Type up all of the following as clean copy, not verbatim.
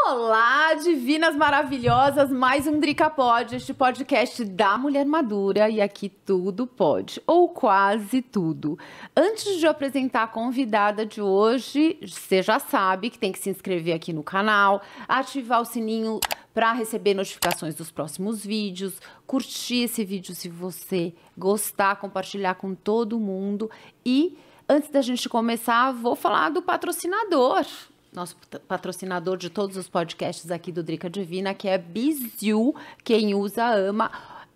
Olá, divinas maravilhosas, mais um Drica Pode, este podcast da mulher madura, e aqui tudo pode, ou quase tudo. Antes de eu apresentar a convidada de hoje, você já sabe que tem que se inscrever aqui no canal, ativar o sininho para receber notificações dos próximos vídeos, curtir esse vídeo se você gostar, compartilhar com todo mundo. E antes da gente começar, vou falar do patrocinador. Nosso patrocinador de todos os podcasts aqui do Drica Divina, que é Biziu. Quem usa, ama.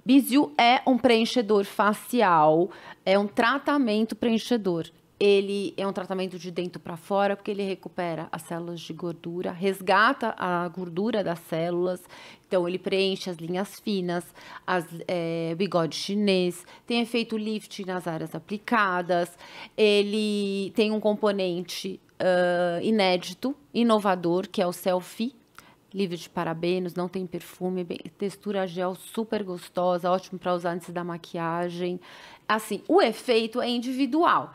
Biziu é um preenchedor facial, é um tratamento preenchedor. Ele é um tratamento de dentro para fora, porque ele recupera as células de gordura, resgata a gordura das células. Então, ele preenche as linhas finas, bigode chinês, tem efeito lift nas áreas aplicadas. Ele tem um componente inédito, inovador, que é o selfie, livre de parabenos, não tem perfume, textura gel super gostosa, ótimo para usar antes da maquiagem. Assim, o efeito é individual.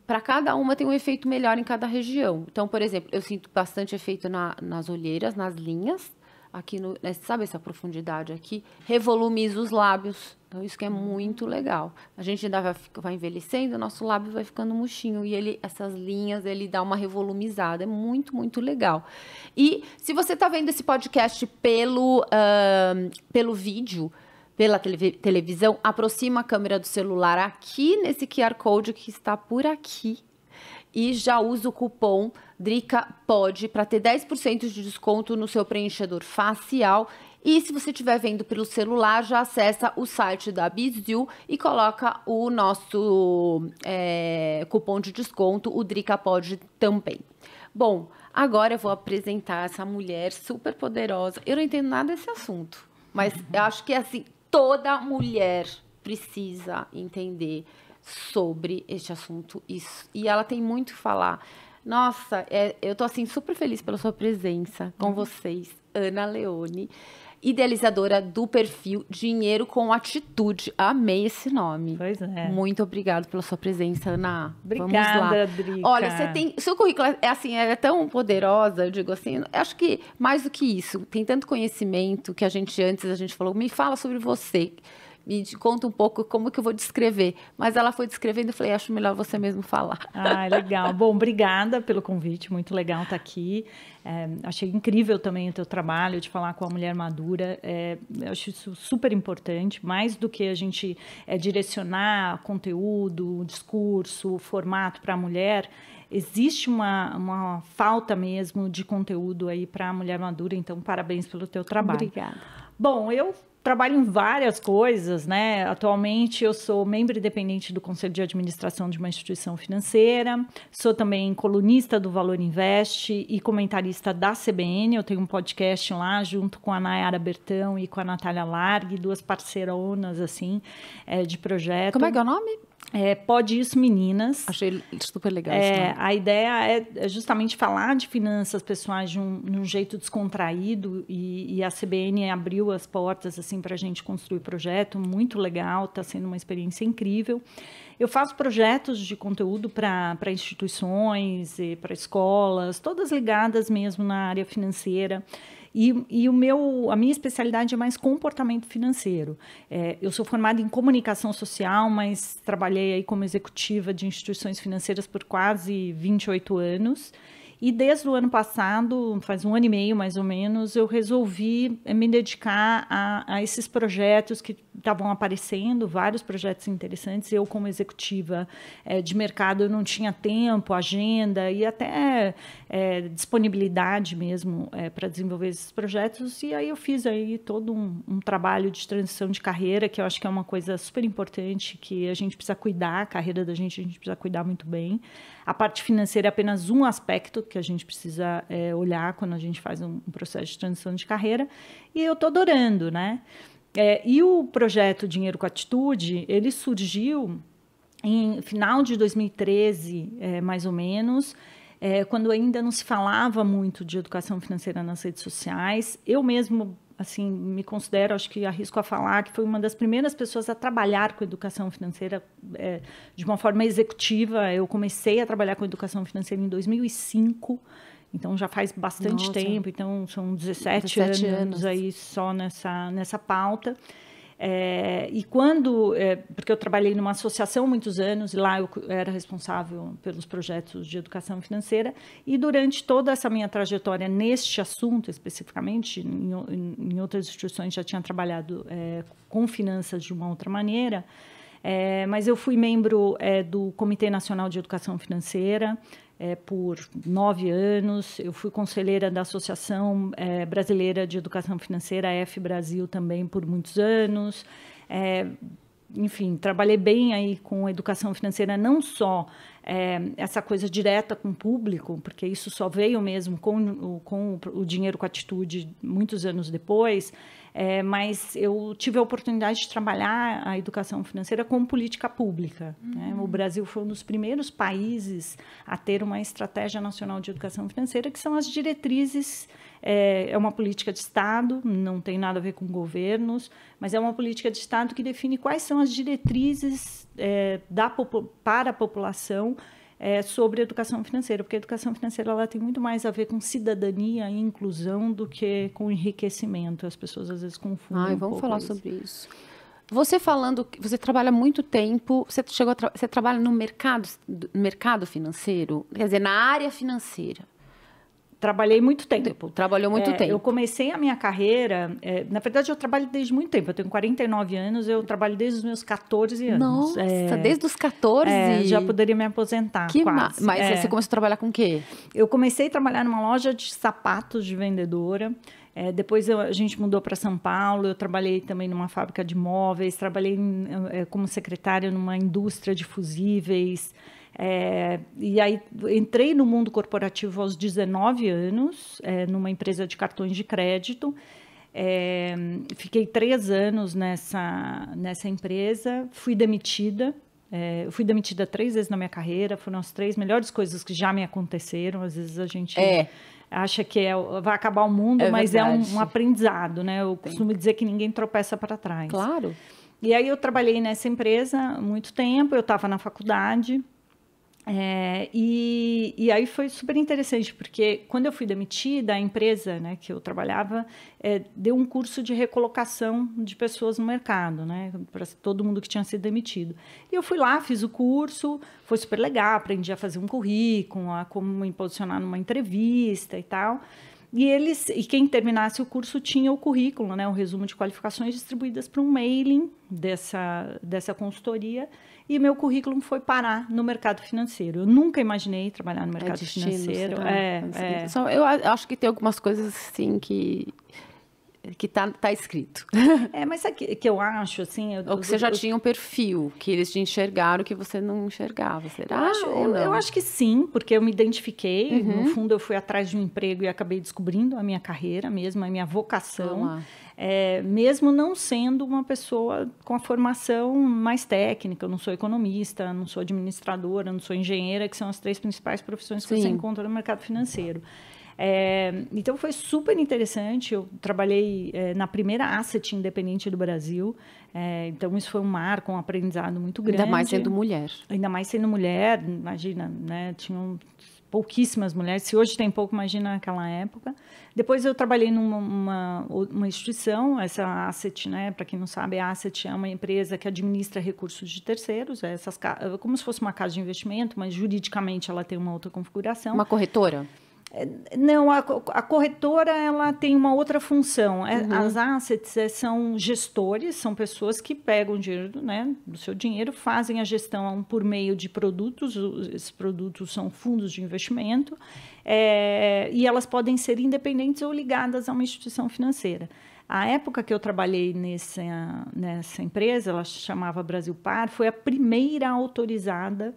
Para cada uma tem um efeito melhor em cada região. Então, por exemplo, eu sinto bastante efeito nas olheiras, nas linhas, aqui sabe essa profundidade aqui? Revolumiza os lábios. Então, isso que é muito legal. A gente ainda vai envelhecendo, o nosso lábio vai ficando murchinho. E essas linhas, ele dá uma revolumizada. É muito, muito legal. E se você está vendo esse podcast pelo vídeo, pela televisão, aproxima a câmera do celular aqui nesse QR Code que está por aqui. E já usa o cupom DRICAPOD para ter 10% de desconto no seu preenchedor facial. E se você estiver vendo pelo celular, já acessa o site da Biziu e coloca o nosso cupom de desconto, o DRICAPOD também. Bom, agora eu vou apresentar essa mulher super poderosa. Eu não entendo nada desse assunto, mas eu acho que assim, toda mulher precisa entender sobre este assunto. E ela tem muito que falar. Nossa, eu tô assim super feliz pela sua presença com vocês, Ana Leone, idealizadora do perfil Dinheiro com Atitude. Amei esse nome. Pois é. Muito obrigada pela sua presença, Ana. Obrigada, vamos lá. Drica. Olha, seu currículo é tão poderosa, eu digo assim, acho que mais do que isso, tem tanto conhecimento que a gente falou, me fala sobre você. Me conta um pouco como que eu vou descrever. Mas ela foi descrevendo e eu falei, acho melhor você mesmo falar. Ah, legal. Bom, obrigada pelo convite, muito legal estar aqui. Achei incrível também o teu trabalho de falar com a mulher madura. Eu acho isso super importante, mais do que a gente direcionar conteúdo, discurso, formato para a mulher. Existe uma falta mesmo de conteúdo aí para a mulher madura, então parabéns pelo teu trabalho. Obrigada. Bom, eu trabalho em várias coisas, né? Atualmente eu sou membro independente do Conselho de Administração de uma instituição financeira, sou também colunista do Valor Invest e comentarista da CBN. Eu tenho um podcast lá junto com a Nayara Bertão e com a Natália Largue, duas parceironas assim, de projeto. Como é que é o nome? Pode Isso, Meninas. Achei super legal. A ideia é justamente falar de finanças pessoais de um jeito descontraído e a CBN abriu as portas assim, para a gente construir o projeto, muito legal, está sendo uma experiência incrível. Eu faço projetos de conteúdo para instituições, para escolas, todas ligadas mesmo na área financeira. E a minha especialidade é mais comportamento financeiro. Eu sou formada em comunicação social, mas trabalhei aí como executiva de instituições financeiras por quase 28 anos. E desde o ano passado, faz 1 ano e meio mais ou menos, eu resolvi me dedicar a esses projetos que estavam aparecendo, vários projetos interessantes. Eu, como executiva de mercado, eu não tinha tempo, agenda e até disponibilidade mesmo para desenvolver esses projetos. E aí eu fiz aí todo um trabalho de transição de carreira, que eu acho que é uma coisa super importante, que a gente precisa cuidar, a carreira da gente precisa cuidar muito bem. A parte financeira é apenas um aspecto que a gente precisa olhar quando a gente faz um processo de transição de carreira, e eu estou adorando, né? E o projeto Dinheiro com Atitude, ele surgiu em final de 2013, mais ou menos, quando ainda não se falava muito de educação financeira nas redes sociais. Eu mesmo assim, me considero, acho que arrisco a falar, que foi uma das primeiras pessoas a trabalhar com educação financeira de uma forma executiva. Eu comecei a trabalhar com educação financeira em 2005, Então, já faz bastante tempo. Então, são 17 anos aí só nessa pauta. E quando... porque eu trabalhei numa associação há muitos anos, e lá eu era responsável pelos projetos de educação financeira, e durante toda essa minha trajetória neste assunto, especificamente, em outras instituições já tinha trabalhado com finanças de uma outra maneira, mas eu fui membro do Comitê Nacional de Educação Financeira por 9 anos. Eu fui conselheira da Associação Brasileira de Educação Financeira, a FBrasil, também por muitos anos. Enfim, trabalhei bem aí com educação financeira, não só essa coisa direta com o público, porque isso só veio mesmo com o Dinheiro com Atitude muitos anos depois, mas eu tive a oportunidade de trabalhar a educação financeira como política pública. Né? O Brasil foi um dos primeiros países a ter uma estratégia nacional de educação financeira, que são as diretrizes. É uma política de Estado, não tem nada a ver com governos, mas é uma política de Estado que define quais são as diretrizes para a população sobre educação financeira, porque a educação financeira ela tem muito mais a ver com cidadania e inclusão do que com enriquecimento. As pessoas às vezes confundem. Vamos falar sobre isso. Você falando que você trabalha há muito tempo, você trabalha no mercado financeiro, quer dizer, na área financeira. Trabalhei muito tempo. Trabalhou muito tempo. Eu comecei a minha carreira... na verdade, eu trabalho desde muito tempo. Eu tenho 49 anos, eu trabalho desde os meus 14 anos. Nossa, desde os 14? Já poderia me aposentar, quase. Mas você começou a trabalhar com o quê? Eu comecei a trabalhar numa loja de sapatos de vendedora. Depois a gente mudou para São Paulo. Eu trabalhei também numa fábrica de móveis. Trabalhei como secretária numa indústria de fusíveis. E aí entrei no mundo corporativo aos 19 anos, numa empresa de cartões de crédito. Fiquei 3 anos nessa empresa, fui demitida. Eu fui demitida 3 vezes na minha carreira, foram as 3 melhores coisas que já me aconteceram. Às vezes a gente acha que vai acabar o mundo, mas verdade. É um aprendizado, né? Eu costumo dizer que ninguém tropeça para trás. Claro. E aí eu trabalhei nessa empresa há muito tempo, eu estava na faculdade. E aí foi super interessante, porque quando eu fui demitida, a empresa, né, que eu trabalhava deu um curso de recolocação de pessoas no mercado, né, para todo mundo que tinha sido demitido. E eu fui lá, fiz o curso, foi super legal, aprendi a fazer um currículo, a como me posicionar numa entrevista e tal. E quem terminasse o curso tinha o currículo, né, um resumo de qualificações distribuídas para um mailing dessa consultoria. E meu currículo foi parar no mercado financeiro. Eu nunca imaginei trabalhar no mercado financeiro. Eu acho que tem algumas coisas assim que tá escrito. Mas sabe que eu acho, assim... Ou que você já tinha um perfil, que eles te enxergaram que você não enxergava, será? Eu acho que sim, porque eu me identifiquei. No fundo, eu fui atrás de um emprego e acabei descobrindo a minha carreira mesmo, a minha vocação. Mesmo não sendo uma pessoa com a formação mais técnica. Eu não sou economista, não sou administradora, não sou engenheira, que são as 3 principais profissões que você encontra no mercado financeiro. Então, foi super interessante. Eu trabalhei na primeira asset independente do Brasil. Então, isso foi um marco, um aprendizado muito grande. Ainda mais sendo mulher. Ainda mais sendo mulher, imagina, né? Tinham pouquíssimas mulheres. Se hoje tem pouco, imagina naquela época. Depois eu trabalhei numa instituição, essa Asset, né? Para quem não sabe, a Asset é uma empresa que administra recursos de terceiros, como se fosse uma casa de investimento, mas juridicamente ela tem uma outra configuração. Uma corretora? Não, a corretora ela tem uma outra função. As assets são gestores, são pessoas que pegam o dinheiro, né, do seu dinheiro, fazem a gestão por meio de produtos. Esses produtos são fundos de investimento, e elas podem ser independentes ou ligadas a uma instituição financeira. A época que eu trabalhei nessa empresa, ela se chamava Brasilpar, foi a primeira autorizada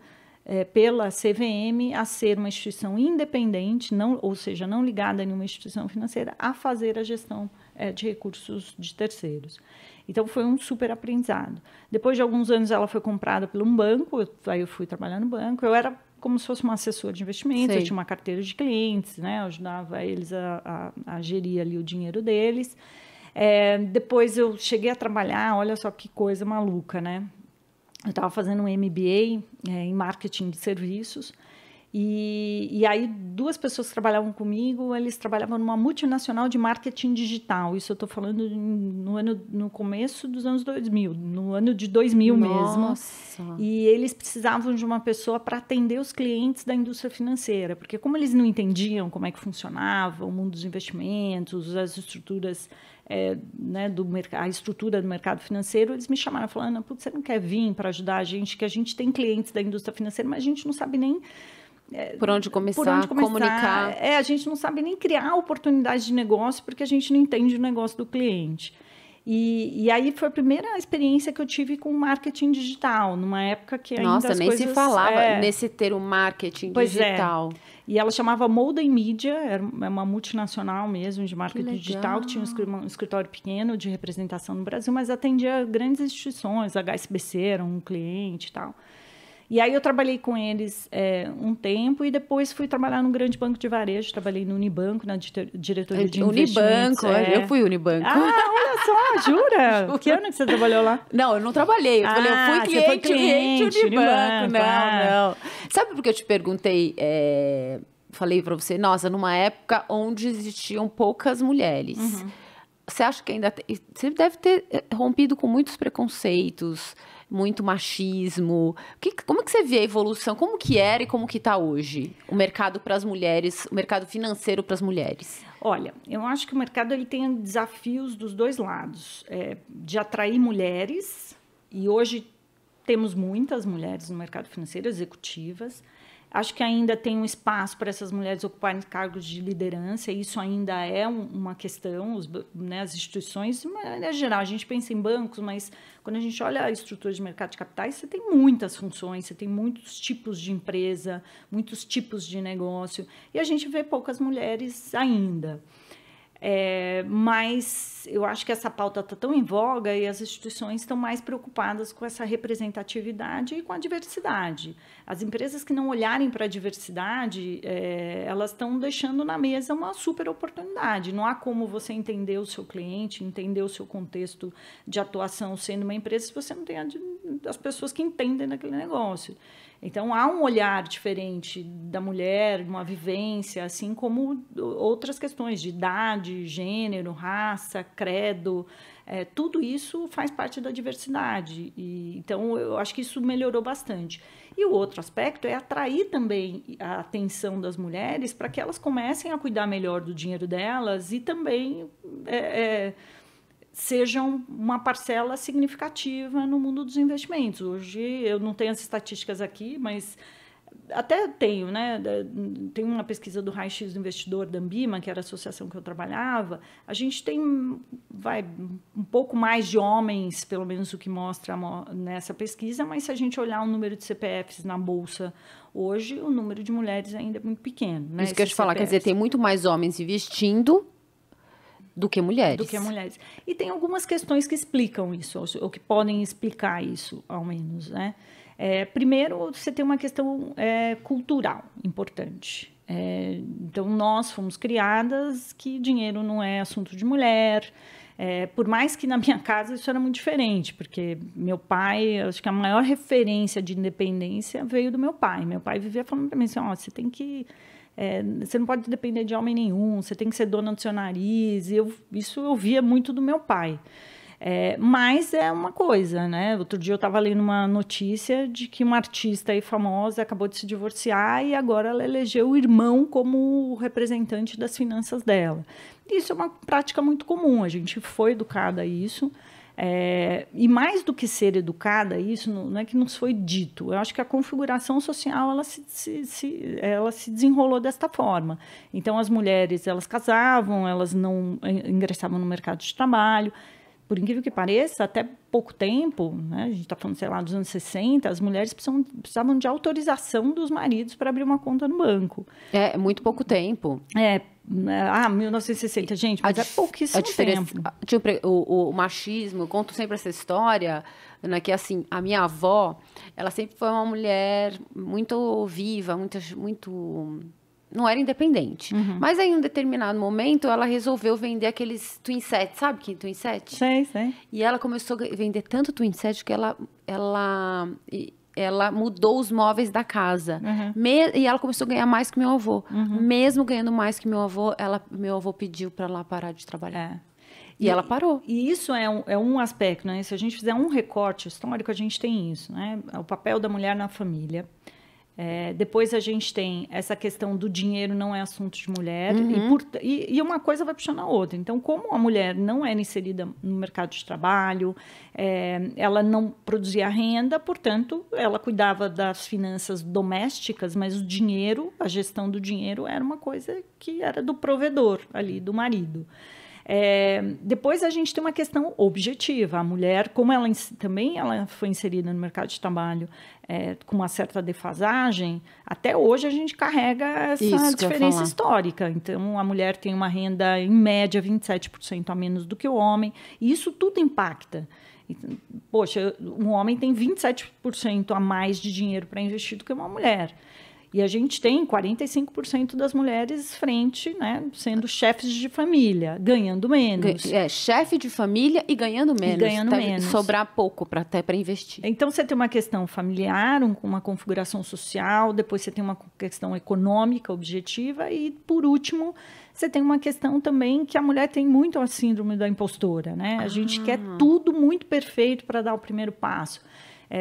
pela CVM a ser uma instituição independente, ou seja, não ligada a nenhuma instituição financeira, a fazer a gestão de recursos de terceiros. Então, foi um super aprendizado. Depois de alguns anos, ela foi comprada por um banco, aí eu fui trabalhar no banco. Eu era como se fosse uma assessora de investimentos, eu tinha uma carteira de clientes, né? Eu ajudava eles a gerir ali o dinheiro deles. Depois eu cheguei a trabalhar, olha só que coisa maluca, né? Eu estava fazendo um MBA em marketing de serviços E aí, 2 pessoas que trabalhavam comigo, eles trabalhavam numa multinacional de marketing digital. Isso eu estou falando no começo dos anos 2000, no ano de 2000 Nossa. mesmo. E eles precisavam de uma pessoa para atender os clientes da indústria financeira, porque como eles não entendiam como é que funcionava o mundo dos investimentos, as estruturas, né, a estrutura do mercado financeiro, eles me chamaram falando, putz, você não quer vir para ajudar a gente, que a gente tem clientes da indústria financeira, mas a gente não sabe nem por onde começar, comunicar. A gente não sabe nem criar oportunidades de negócio, porque a gente não entende o negócio do cliente. E aí foi a primeira experiência que eu tive com marketing digital, numa época que ainda Nossa, as nem coisas... se falava nesse termo marketing digital. E ela chamava Molden Media, era uma multinacional mesmo de marketing digital, que tinha um escritório pequeno de representação no Brasil, mas atendia grandes instituições, a HSBC era um cliente e tal. E aí eu trabalhei com eles um tempo e depois fui trabalhar num grande banco de varejo. Trabalhei no Unibanco, na diretoria de investimentos. Unibanco, eu fui Unibanco. Olha só, jura? Que ano que você trabalhou lá? Não, eu não trabalhei. Eu fui cliente Unibanco. Não. Sabe por que eu te perguntei? Falei para você, nossa, numa época onde existiam poucas mulheres. Uhum. Você acha que ainda... Você deve ter rompido com muitos preconceitos, muito machismo. Como que você vê a evolução? Como que era e como que está hoje o mercado para as mulheres, o mercado financeiro para as mulheres? Olha, eu acho que o mercado ele tem desafios dos 2 lados. De atrair mulheres, e hoje temos muitas mulheres no mercado financeiro, executivas. Acho que ainda tem um espaço para essas mulheres ocuparem cargos de liderança, e isso ainda é uma questão, né, as instituições, de maneira geral, a gente pensa em bancos, mas quando a gente olha a estrutura de mercado de capitais, você tem muitas funções, você tem muitos tipos de empresa, muitos tipos de negócio, e a gente vê poucas mulheres ainda. Mas eu acho que essa pauta está tão em voga e as instituições estão mais preocupadas com essa representatividade e com a diversidade. As empresas que não olharem para a diversidade, elas estão deixando na mesa uma super oportunidade. Não há como você entender o seu cliente, entender o seu contexto de atuação sendo uma empresa se você não tem as pessoas que entendem daquele negócio. Então, há um olhar diferente da mulher, uma vivência, assim como outras questões de idade, gênero, raça, credo, tudo isso faz parte da diversidade. Então, eu acho que isso melhorou bastante. E o outro aspecto é atrair também a atenção das mulheres para que elas comecem a cuidar melhor do dinheiro delas e também... sejam uma parcela significativa no mundo dos investimentos. Hoje, eu não tenho as estatísticas aqui, mas até tenho, né? Tem uma pesquisa do Raio-X do Investidor, da Ambima, que era a associação que eu trabalhava. A gente tem um pouco mais de homens, pelo menos o que mostra nessa pesquisa, mas se a gente olhar o número de CPFs na Bolsa hoje, o número de mulheres ainda é muito pequeno. Né? Isso que eu ia te falar, quer dizer, tem muito mais homens investindo do que mulheres. E tem algumas questões que explicam isso, ou que podem explicar isso, ao menos, né? Primeiro, você tem uma questão cultural importante. Então, nós fomos criadas que dinheiro não é assunto de mulher. Por mais que na minha casa isso era muito diferente, porque meu pai, acho que a maior referência de independência veio do meu pai. Meu pai vivia falando para mim assim, você tem que... você não pode depender de homem nenhum, você tem que ser dona do seu nariz. Isso eu via muito do meu pai. Mas é uma coisa, né? Outro dia eu estava lendo uma notícia de que uma artista aí famosa acabou de se divorciar e agora ela elegeu o irmão como representante das finanças dela. Isso é uma prática muito comum, a gente foi educada a isso. E mais do que ser educada a isso, não é que nos foi dito. Eu acho que a configuração social ela se desenrolou desta forma. Então, as mulheres elas casavam, elas não ingressavam no mercado de trabalho. Por incrível que pareça, até pouco tempo, né, a gente está falando, sei lá, dos anos 60, as mulheres precisavam de autorização dos maridos para abrir uma conta no banco. Muito pouco tempo. 1960, gente, mas é pouquíssimo tempo. O machismo, eu conto sempre essa história, né, que assim, a minha avó, ela sempre foi uma mulher muito viva, muito não era independente. Uhum. Mas aí, em um determinado momento, ela resolveu vender aqueles twin set, sabe que twin set? Sei. E ela começou a vender tanto twin set que ela ela mudou os móveis da casa. E ela começou a ganhar mais que meu avô. Mesmo ganhando mais que meu avô, meu avô pediu para ela parar de trabalhar. E ela parou. E isso é um aspecto, né? Se a gente fizer um recorte histórico, a gente tem isso, né? O papel da mulher na família. Depois a gente tem essa questão do dinheiro não é assunto de mulher. E uma coisa vai puxando a outra. Então, como a mulher não era inserida no mercado de trabalho, ela não produzia renda, portanto, ela cuidava das finanças domésticas, mas o dinheiro, a gestão do dinheiro era uma coisa que era do provedor ali, do marido. Depois a gente tem uma questão objetiva. A mulher, como ela foi inserida no mercado de trabalho com uma certa defasagem, até hoje a gente carrega essa diferença histórica. Então, a mulher tem uma renda, em média, 27% a menos do que o homem, e isso tudo impacta. Poxa, um homem tem 27% a mais de dinheiro para investir do que uma mulher. E a gente tem 45% das mulheres frente, né, sendo chefes de família, ganhando menos. Chefe de família e ganhando menos. Sobrar pouco até para investir. Então, você tem uma questão familiar, uma configuração social, depois você tem uma questão econômica objetiva e, por último, você tem uma questão também que a mulher tem muito a síndrome da impostora, né? A gente quer tudo muito perfeito para dar o primeiro passo.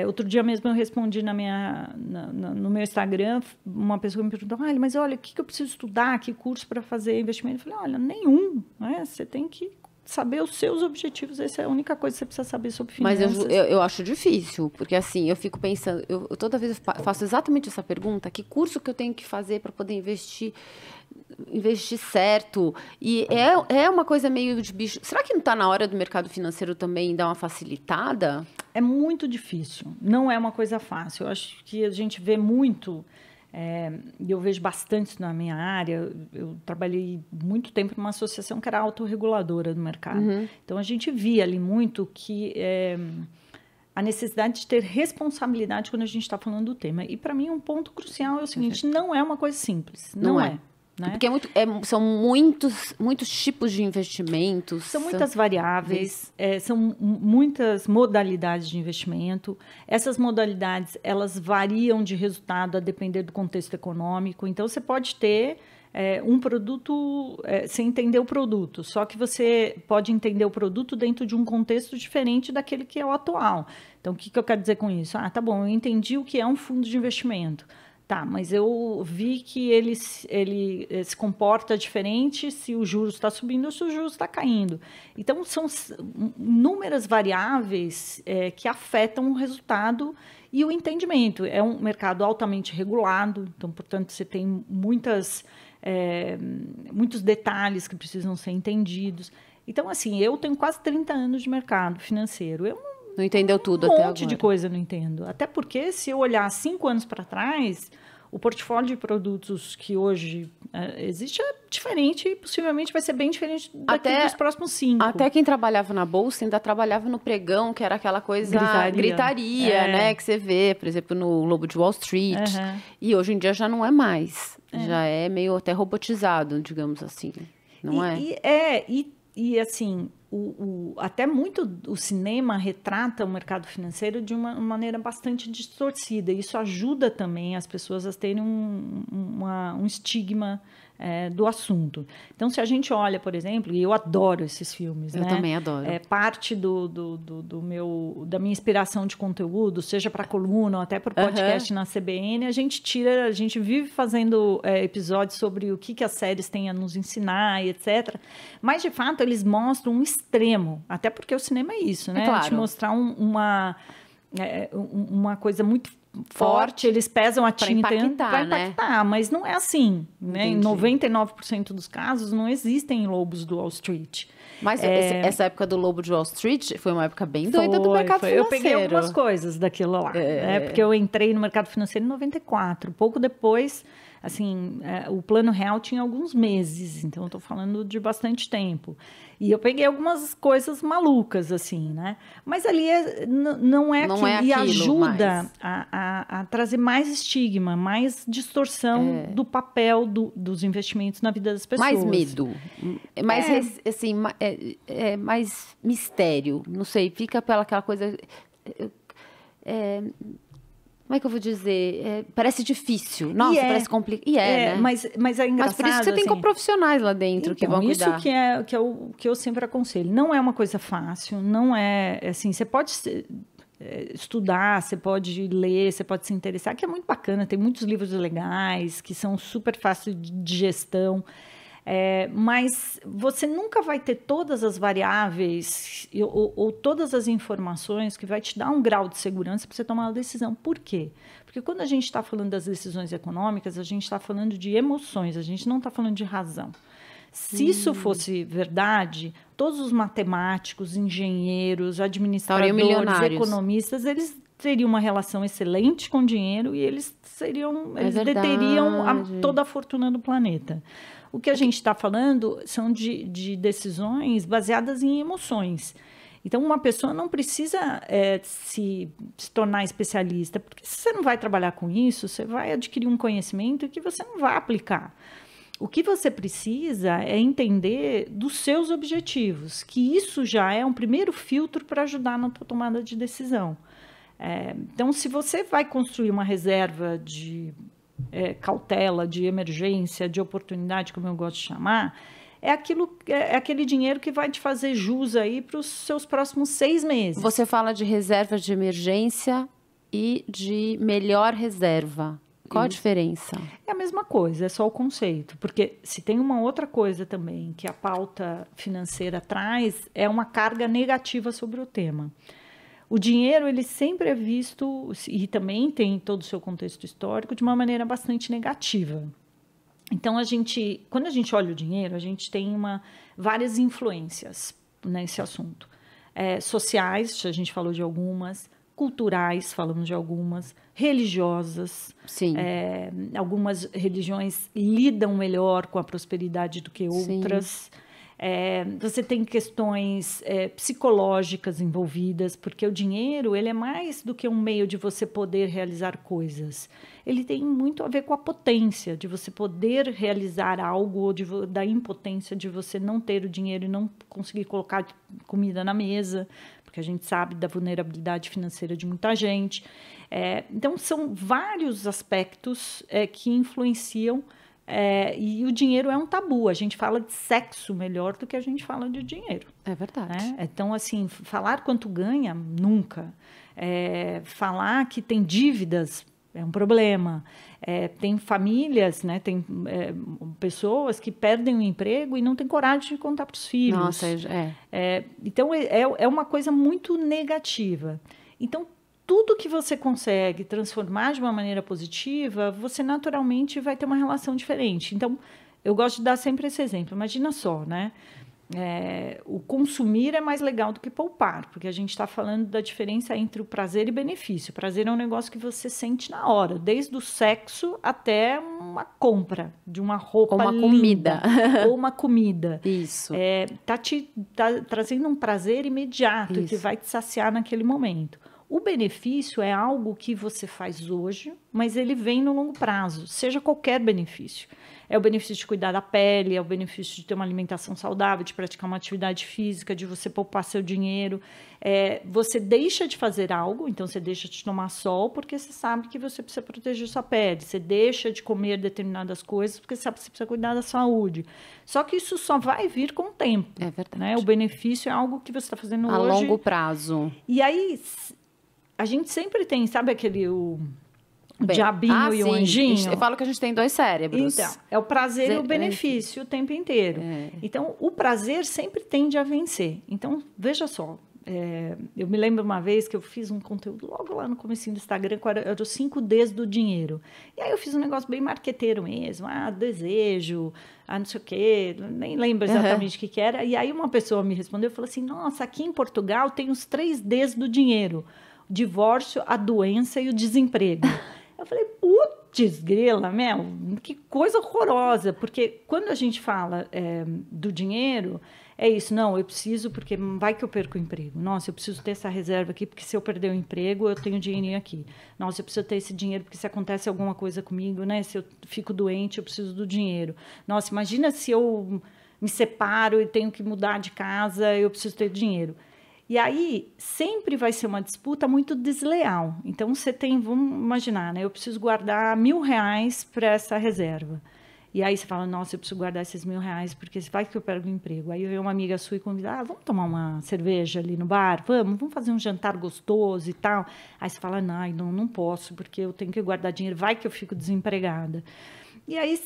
Outro dia mesmo eu respondi no meu Instagram, uma pessoa me perguntou, mas olha, o que eu preciso estudar, que curso para fazer investimento? Eu falei, olha, nenhum, né? Você tem que saber os seus objetivos, essa é a única coisa que você precisa saber sobre finanças. Mas eu acho difícil, porque assim, eu fico pensando, eu toda vez faço exatamente essa pergunta, que curso que eu tenho que fazer para poder investir certo, e é uma coisa meio de bicho. Será que não está na hora do mercado financeiro também dar uma facilitada? É muito difícil, não é uma coisa fácil. Eu acho que a gente vê muito, e eu vejo bastante isso na minha área. Eu trabalhei muito tempo numa associação que era autorreguladora do mercado. Então, a gente via ali muito que a necessidade de ter responsabilidade quando a gente está falando do tema. E, para mim, um ponto crucial é o seguinte, não é uma coisa simples, não é. Né? Porque são muitos tipos de investimentos. São muitas variáveis, são muitas modalidades de investimento. Essas modalidades, elas variam de resultado a depender do contexto econômico. Então, você pode ter um produto sem entender o produto, só que você pode entender o produto dentro de um contexto diferente daquele que é o atual. Então, o que eu quero dizer com isso? Tá bom, eu entendi o que é um fundo de investimento. Tá, mas eu vi que ele se comporta diferente se o juros está subindo ou se o juros está caindo. Então, são inúmeras variáveis que afetam o resultado e o entendimento. É um mercado altamente regulado, então, portanto, você tem muitos detalhes que precisam ser entendidos. Então, assim, eu tenho quase 30 anos de mercado financeiro. Não entendeu tudo até agora. Um monte de coisa eu não entendo. Até porque, se eu olhar 5 anos para trás, o portfólio de produtos que hoje existe é diferente e possivelmente vai ser bem diferente dos próximos 5. Até quem trabalhava na bolsa ainda trabalhava no pregão, que era aquela coisa gritaria, né? Que você vê, por exemplo, no Lobo de Wall Street. E hoje em dia já não é mais. Já é meio até robotizado, digamos assim. Não é? E assim, até muito o cinema retrata o mercado financeiro de uma maneira bastante distorcida. Isso ajuda também as pessoas a terem um estigma do assunto. Então, se a gente olha, por exemplo, e eu adoro esses filmes, eu também adoro. Parte da minha inspiração de conteúdo, seja para coluna ou até para o podcast na CBN, a gente vive fazendo episódios sobre o que as séries têm a nos ensinar e etc. Mas, de fato, eles mostram um extremo, até porque o cinema é isso, né? Claro. Te mostrar uma coisa muito forte, eles pesam a tinta para impactar, mas não é assim, né? Em 99% dos casos não existem lobos do Wall Street. Mas essa época do Lobo de Wall Street foi uma época bem doida do mercado financeiro. Eu peguei algumas coisas daquilo lá, porque eu entrei no mercado financeiro em 94, pouco depois, assim, o Plano Real tinha alguns meses, então eu estou falando de bastante tempo. E eu peguei algumas coisas malucas, assim, né? Mas ali não é aquilo. E ajuda a trazer mais estigma, mais distorção do papel dos investimentos na vida das pessoas. Mais medo. Assim, mais mistério. Não sei, fica pela aquela coisa... Como é que eu vou dizer? Parece difícil. Nossa, parece complicado. Né? Mas é engraçado. Mas por isso que você tem profissionais lá dentro que vão cuidar. Isso que é o que eu sempre aconselho. Não é uma coisa fácil, não é assim, você pode estudar, você pode ler, você pode se interessar, que é muito bacana, tem muitos livros legais, que são super fáceis de gestão. Mas você nunca vai ter todas as variáveis ou todas as informações que vai te dar um grau de segurança para você tomar uma decisão. Por quê? Porque quando a gente está falando das decisões econômicas, a gente está falando de emoções, a gente não está falando de razão. Se isso fosse verdade, todos os matemáticos, engenheiros, administradores, economistas, eles teriam uma relação excelente com o dinheiro e eles deteriam toda a fortuna do planeta. O que a gente está falando são de decisões baseadas em emoções. Então, uma pessoa não precisa se tornar especialista, porque se você não vai trabalhar com isso, você vai adquirir um conhecimento que você não vai aplicar. O que você precisa é entender dos seus objetivos, que isso já é um primeiro filtro para ajudar na tua tomada de decisão. Então, se você vai construir uma reserva de cautela, de emergência, de oportunidade, como eu gosto de chamar, é aquele dinheiro que vai te fazer jus aí para os seus próximos 6 meses. Você fala de reserva de emergência e de melhor reserva. Qual a diferença? É a mesma coisa, é só o conceito. Porque se tem uma outra coisa também que a pauta financeira traz, é uma carga negativa sobre o tema. O dinheiro, ele sempre é visto, e também tem todo o seu contexto histórico, de uma maneira bastante negativa. Então, quando a gente olha o dinheiro, a gente tem várias influências nesse assunto. Sociais, a gente falou de algumas, culturais, falamos de algumas, religiosas. Sim. Algumas religiões lidam melhor com a prosperidade do que outras. Sim. Você tem questões psicológicas envolvidas, porque o dinheiro ele é mais do que um meio de você poder realizar coisas. Ele tem muito a ver com a potência de você poder realizar algo, ou da impotência de você não ter o dinheiro e não conseguir colocar comida na mesa, porque a gente sabe da vulnerabilidade financeira de muita gente. Então, são vários aspectos que influenciam. E o dinheiro é um tabu. A gente fala de sexo melhor do que a gente fala de dinheiro. É verdade. Então, assim, falar quanto ganha, nunca. Falar que tem dívidas é um problema. Tem famílias, né? Tem pessoas que perdem o emprego e não têm coragem de contar para os filhos. Nossa, então, é uma coisa muito negativa. Então, tudo que você consegue transformar de uma maneira positiva, você naturalmente vai ter uma relação diferente. Então, eu gosto de dar sempre esse exemplo. Imagina só, né? O consumir é mais legal do que poupar, porque a gente está falando da diferença entre o prazer e benefício. O prazer é um negócio que você sente na hora, desde o sexo até uma compra de uma roupa ou uma linda, comida. Ou uma comida. Isso. Tá trazendo um prazer imediato que vai te saciar naquele momento. O benefício é algo que você faz hoje, mas ele vem no longo prazo, seja qualquer benefício. É o benefício de cuidar da pele, é o benefício de ter uma alimentação saudável, de praticar uma atividade física, de você poupar seu dinheiro. Você deixa de fazer algo, então você deixa de tomar sol porque você sabe que você precisa proteger sua pele. Você deixa de comer determinadas coisas porque você sabe que você precisa cuidar da saúde. Só que isso só vai vir com o tempo. É verdade. Né? O benefício é algo que você está fazendo a hoje. A longo prazo. E aí, a gente sempre tem, sabe o diabinho e o anjinho? Eu falo que a gente tem 2 cérebros. Então, é o prazer e o benefício o tempo inteiro. Então, o prazer sempre tende a vencer. Então, veja só. Eu me lembro uma vez que eu fiz um conteúdo logo lá no comecinho do Instagram, que era os 5 Ds do dinheiro. E aí eu fiz um negócio bem marqueteiro mesmo. Desejo, não sei o quê. Nem lembro exatamente o que era. E aí uma pessoa me respondeu e falou assim, nossa, aqui em Portugal tem os 3 Ds do dinheiro. O divórcio, a doença e o desemprego. Eu falei, putz, grila, que coisa horrorosa. Porque quando a gente fala do dinheiro, é isso. Não, eu preciso, porque vai que eu perco o emprego. Nossa, eu preciso ter essa reserva aqui, porque se eu perder o emprego, eu tenho dinheirinho aqui. Nossa, eu preciso ter esse dinheiro, porque se acontece alguma coisa comigo, né? Se eu fico doente, eu preciso do dinheiro. Nossa, imagina se eu me separo e tenho que mudar de casa, eu preciso ter dinheiro. E aí, sempre vai ser uma disputa muito desleal. Então, você tem, vamos imaginar, né? Eu preciso guardar R$1.000 para essa reserva. E aí você fala, nossa, eu preciso guardar esses R$1.000, porque vai que eu perco o emprego. Aí vem uma amiga sua e convida, vamos tomar uma cerveja ali no bar? Vamos fazer um jantar gostoso e tal. Aí você fala, não posso, porque eu tenho que guardar dinheiro, vai que eu fico desempregada. E aí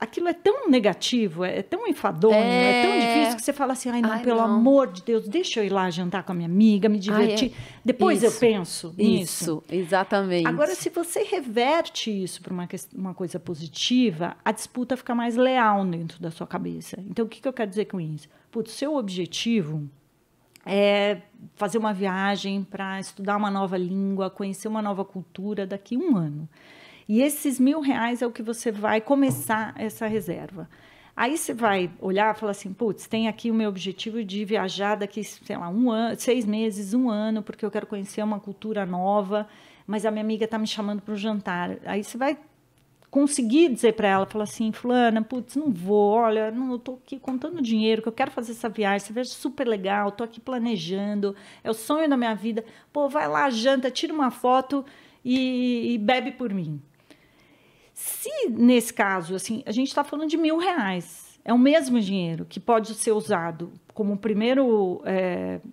aquilo é tão negativo, é tão enfadonho, é tão difícil que você fala assim, pelo amor de Deus, deixa eu ir lá jantar com a minha amiga, me divertir. Depois eu penso nisso. Isso, exatamente. Agora, se você reverte isso para uma coisa positiva, a disputa fica mais leal dentro da sua cabeça. Então, o que eu quero dizer com isso? Putz, seu objetivo é fazer uma viagem para estudar uma nova língua, conhecer uma nova cultura daqui a 1 ano. E esses R$1.000 é o que você vai começar essa reserva. Aí você vai olhar e falar assim, putz, tem aqui o meu objetivo de viajar daqui, sei lá, 1 ano, 6 meses, 1 ano, porque eu quero conhecer uma cultura nova, mas a minha amiga está me chamando para o jantar. Aí você vai conseguir dizer para ela, falar assim, fulana, putz, não vou, olha, eu estou aqui contando dinheiro, que eu quero fazer essa viagem super legal, estou aqui planejando, é o sonho da minha vida. Pô, vai lá, janta, tira uma foto e bebe por mim. Se, nesse caso, assim, a gente está falando de R$1.000, é o mesmo dinheiro que pode ser usado como primeiro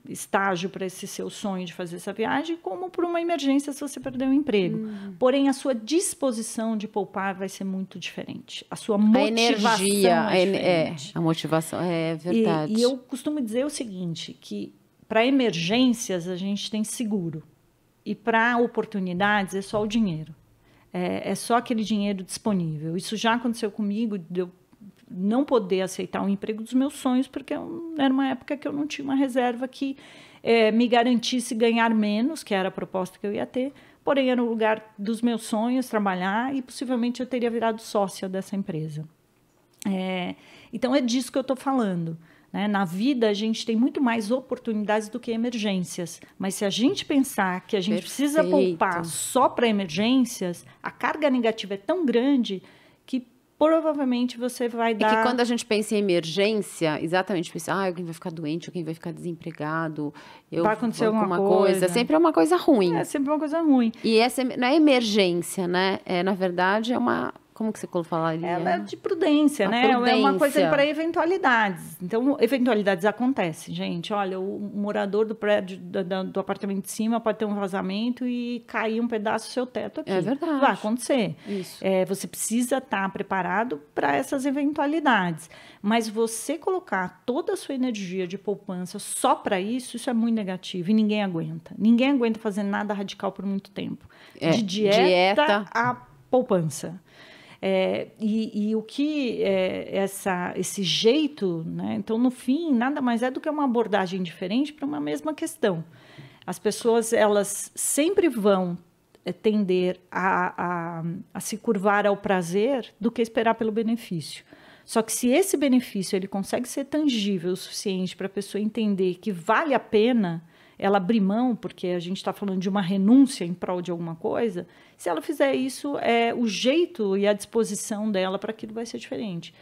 estágio para esse seu sonho de fazer essa viagem, como por uma emergência se você perder o emprego. Porém, a sua disposição de poupar vai ser muito diferente. A sua motivação a energia, é diferente. A motivação, é verdade. E eu costumo dizer o seguinte, que para emergências a gente tem seguro. E para oportunidades é só o dinheiro. É só aquele dinheiro disponível. Isso já aconteceu comigo, de eu não poder aceitar o emprego dos meus sonhos, porque era uma época que eu não tinha uma reserva que me garantisse ganhar menos, que era a proposta que eu ia ter, porém era o lugar dos meus sonhos, trabalhar, e possivelmente eu teria virado sócia dessa empresa. Então, é disso que eu estou falando. Né? Na vida, a gente tem muito mais oportunidades do que emergências. Mas se a gente pensar que a gente precisa poupar só para emergências, a carga negativa é tão grande que provavelmente você vai dar... É que quando a gente pensa em emergência, exatamente, pensa, alguém vai ficar doente, alguém vai ficar desempregado, vai acontecer alguma coisa. Sempre é uma coisa ruim. É sempre uma coisa ruim. E essa não é emergência, né? Na verdade, é uma... Como que você falaria? Ela é de prudência, né? É uma coisa para eventualidades. Então, eventualidades acontecem, gente. Olha, o morador do prédio, do apartamento de cima pode ter um vazamento e cair um pedaço do seu teto aqui. É verdade. Vai acontecer. Isso. Você precisa estar preparado para essas eventualidades. Mas você colocar toda a sua energia de poupança só para isso é muito negativo e ninguém aguenta. Ninguém aguenta fazer nada radical por muito tempo. De dieta a poupança. E o que esse jeito, né? Então, no fim, nada mais é do que uma abordagem diferente para uma mesma questão. As pessoas, elas sempre vão tender a se curvar ao prazer do que esperar pelo benefício. Só que se esse benefício ele consegue ser tangível o suficiente para a pessoa entender que vale a pena ela abrir mão, porque a gente está falando de uma renúncia em prol de alguma coisa, se ela fizer isso, o jeito e a disposição dela para aquilo vai ser diferente.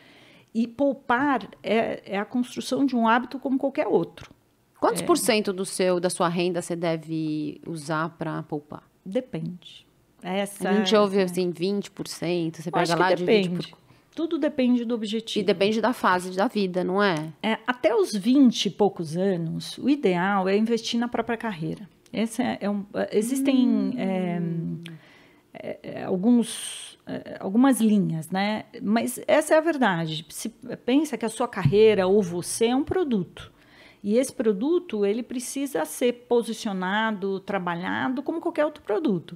E poupar é a construção de um hábito como qualquer outro. Quantos por cento da sua renda você deve usar para poupar? Depende. A gente ouve assim, 20%, você pega lá de 20%. Tudo depende do objetivo. E depende da fase da vida, não é? Até os 20 e poucos anos, o ideal é investir na própria carreira. Existem algumas linhas, né? Mas essa é a verdade. Se pensa que a sua carreira ou você é um produto. E esse produto ele precisa ser posicionado, trabalhado como qualquer outro produto.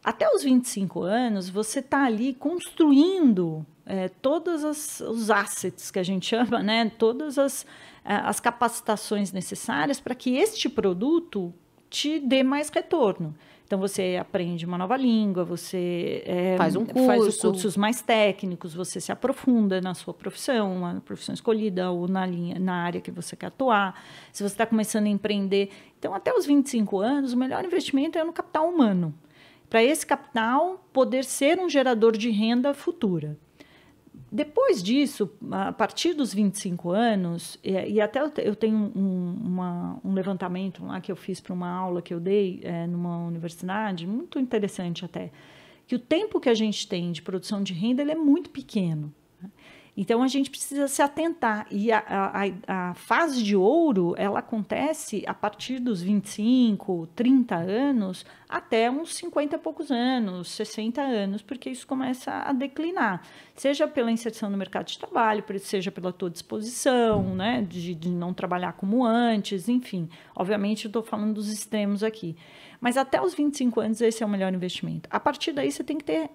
Até os 25 anos, você está ali construindo todos os assets que a gente chama, né? Todas as capacitações necessárias para que este produto te dê mais retorno. Então, você aprende uma nova língua, você faz cursos mais técnicos, você se aprofunda na sua profissão, a profissão escolhida ou na área que você quer atuar. Se você está começando a empreender. Então, até os 25 anos, o melhor investimento é no capital humano. Para esse capital poder ser um gerador de renda futura. Depois disso, a partir dos 25 anos, e até eu tenho um levantamento lá que eu fiz para uma aula que eu dei numa universidade, muito interessante até, que o tempo que a gente tem de produção de renda ele é muito pequeno. Então, a gente precisa se atentar. E a fase de ouro, ela acontece a partir dos 25, 30 anos, até uns 50 e poucos anos, 60 anos, porque isso começa a declinar. Seja pela inserção no mercado de trabalho, seja pela tua disposição, né, de não trabalhar como antes, enfim. Obviamente, eu estou falando dos extremos aqui. Mas até os 25 anos, esse é o melhor investimento. A partir daí, você tem que ter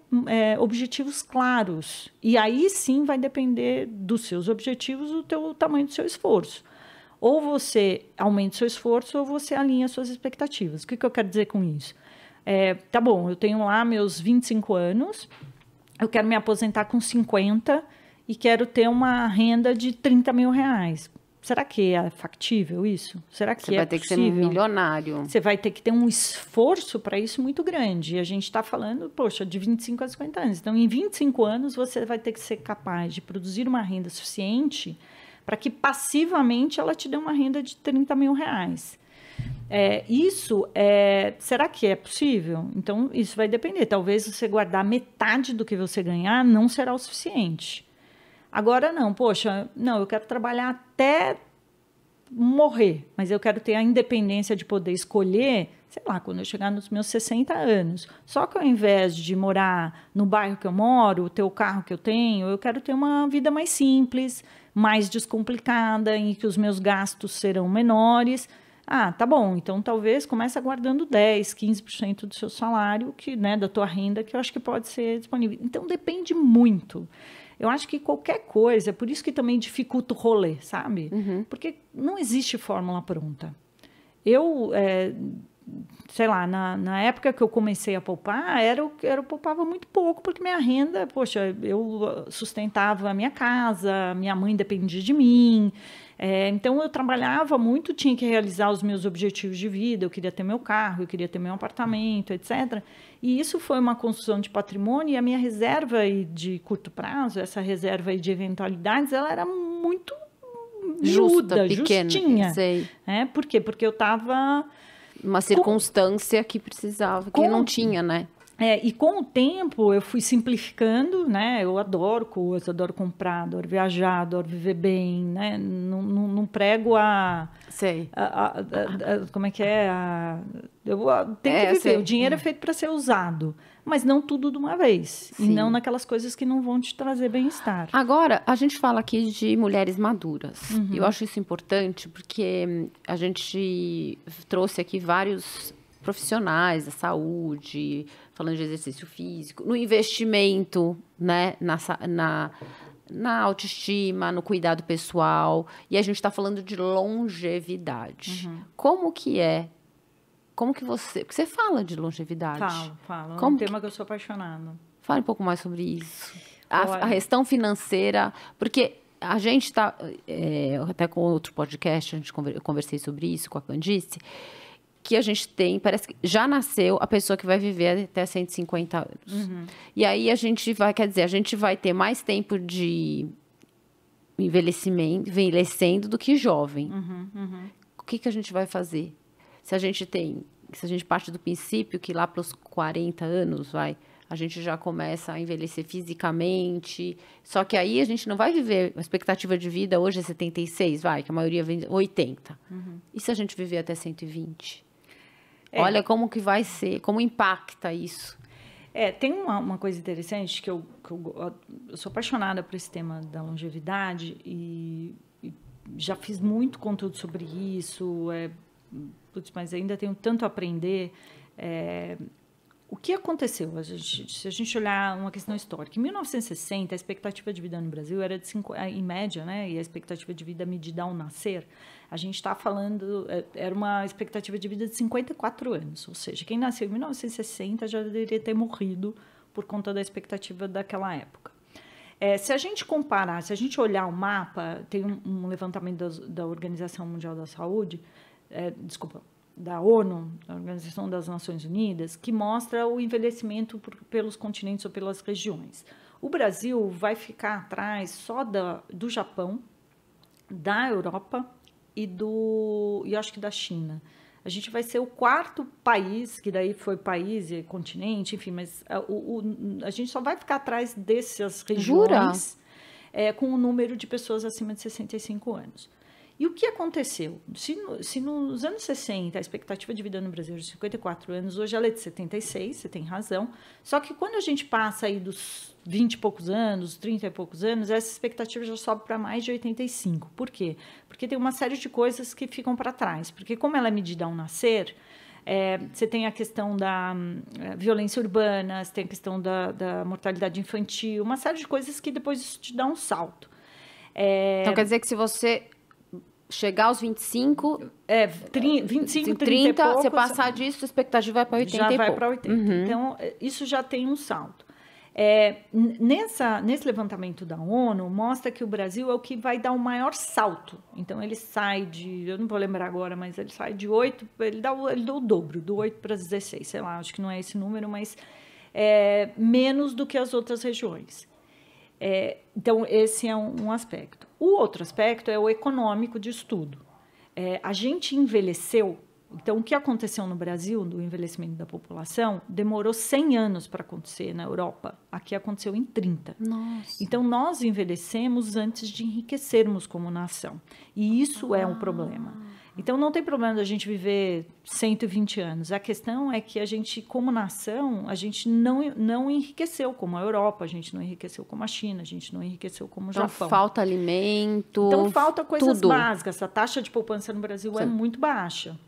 objetivos claros. E aí, sim, vai depender dos seus objetivos, o tamanho do seu esforço. Ou você aumenta o seu esforço, ou você alinha as suas expectativas. O que eu quero dizer com isso? Tá bom, eu tenho lá meus 25 anos, eu quero me aposentar com 50 e quero ter uma renda de 30 mil reais. Será que é factível isso? Será que Você vai ter que ser milionário. Você vai ter que ter um esforço para isso muito grande. E a gente está falando, poxa, de 25 a 50 anos. Então, em 25 anos, você vai ter que ser capaz de produzir uma renda suficiente para que passivamente ela te dê uma renda de 30 mil reais. Será que é possível? Então, isso vai depender. Talvez você guardar metade do que você ganhar não será o suficiente. Agora não, poxa, não, eu quero trabalhar até morrer, mas eu quero ter a independência de poder escolher, sei lá, quando eu chegar nos meus 60 anos. Só que ao invés de morar no bairro que eu moro, ter o carro que eu tenho, eu quero ter uma vida mais simples, mais descomplicada, em que os meus gastos serão menores. Ah, tá bom, então talvez comece guardando 10%, 15% do seu salário, né, da tua renda, que eu acho que pode ser disponível. Então depende muito. Eu acho que qualquer coisa, por isso que também dificulta o rolê, sabe? Uhum. Porque não existe fórmula pronta. Sei lá, na época que eu comecei a poupar, eu poupava muito pouco, porque minha renda, poxa, eu sustentava a minha casa, minha mãe dependia de mim. Então, eu trabalhava muito, tinha que realizar os meus objetivos de vida, eu queria ter meu carro, eu queria ter meu apartamento, etc. E isso foi uma construção de patrimônio, e a minha reserva de curto prazo, essa reserva de eventualidades, ela era muito justa, pequena, justinha. Sei. Por quê? Porque eu estava... Uma circunstância que precisava, que não tinha, né? E com o tempo eu fui simplificando, né? Eu adoro coisas, adoro comprar, adoro viajar, adoro viver bem, né? Não prego Sei. Como é que é? Eu tenho que viver. Sei. O dinheiro é feito para ser usado, mas não tudo de uma vez. Sim. E não naquelas coisas que não vão te trazer bem-estar. Agora, a gente fala aqui de mulheres maduras. Uhum. Eu acho isso importante porque a gente trouxe aqui vários profissionais da saúde, falando de exercício físico, no investimento, né, na autoestima, no cuidado pessoal, e a gente está falando de longevidade. Uhum. Como que você fala de longevidade? Falo. É um tema que eu sou apaixonada. Fale um pouco mais sobre isso. A questão financeira, porque a gente está, até com outro podcast, eu conversei sobre isso com a Candice, que a gente tem, parece que já nasceu a pessoa que vai viver até 150 anos. Uhum. E aí a gente vai ter mais tempo de envelhecendo do que jovem. Uhum. O que a gente vai fazer? Se a gente parte do princípio que lá para os 40 anos, a gente já começa a envelhecer fisicamente, só que aí a gente não vai viver, a expectativa de vida hoje é 76, que a maioria vem 80. Uhum. E se a gente viver até 120? Olha como que vai ser, como impacta isso. Tem uma coisa interessante que eu sou apaixonada por esse tema da longevidade e já fiz muito conteúdo sobre isso, mas ainda tenho tanto a aprender. O que aconteceu? Se a gente olhar uma questão histórica, em 1960, a expectativa de vida no Brasil era em média, né? E a expectativa de vida medida ao nascer, a gente está falando, era uma expectativa de vida de 54 anos, ou seja, quem nasceu em 1960 já deveria ter morrido por conta da expectativa daquela época. Se a gente comparar, se a gente olhar o mapa, tem um levantamento da Organização Mundial da Saúde, da ONU, da Organização das Nações Unidas, que mostra o envelhecimento pelos continentes ou pelas regiões. O Brasil vai ficar atrás só do Japão, da Europa e acho que da China. A gente vai ser o 4º país, que daí foi país e continente, enfim, mas a gente só vai ficar atrás dessas regiões com o número de pessoas acima de 65 anos. E o que aconteceu? Se nos anos 60 a expectativa de vida no Brasil era de 54 anos, hoje ela é de 76, você tem razão. Só que quando a gente passa aí dos 20 e poucos anos, 30 e poucos anos, essa expectativa já sobe para mais de 85. Por quê? Porque tem uma série de coisas que ficam para trás. Porque como ela é medida ao nascer, você tem a questão da violência urbana, você tem a questão da mortalidade infantil, uma série de coisas que depois isso te dá um salto. Então, quer dizer que se você chegar aos 25... 25, 30 e pouco, você passar disso, a expectativa vai para 80 já e vai pouco. para 80. Uhum. Então, isso já tem um salto. Nesse levantamento da ONU, mostra que o Brasil é o que vai dar o maior salto. Então, ele sai eu não vou lembrar agora, mas ele sai de 8, ele dá o dobro, do 8 para 16, sei lá, acho que não é esse número, mas menos do que as outras regiões. Então, esse é um aspecto. O outro aspecto é o econômico disso tudo. A gente envelheceu. Então, o que aconteceu no Brasil, do envelhecimento da população, demorou 100 anos para acontecer na Europa. Aqui aconteceu em 30. Nossa. Então, nós envelhecemos antes de enriquecermos como nação. E isso é um problema. Então, não tem problema da gente viver 120 anos. A questão é que a gente, como nação, a gente não enriqueceu como a Europa, a gente não enriqueceu como a China, a gente não enriqueceu como o Japão. Então, falta alimento, então, falta coisas tudo. básicas. A taxa de poupança no Brasil Sim. é muito baixa.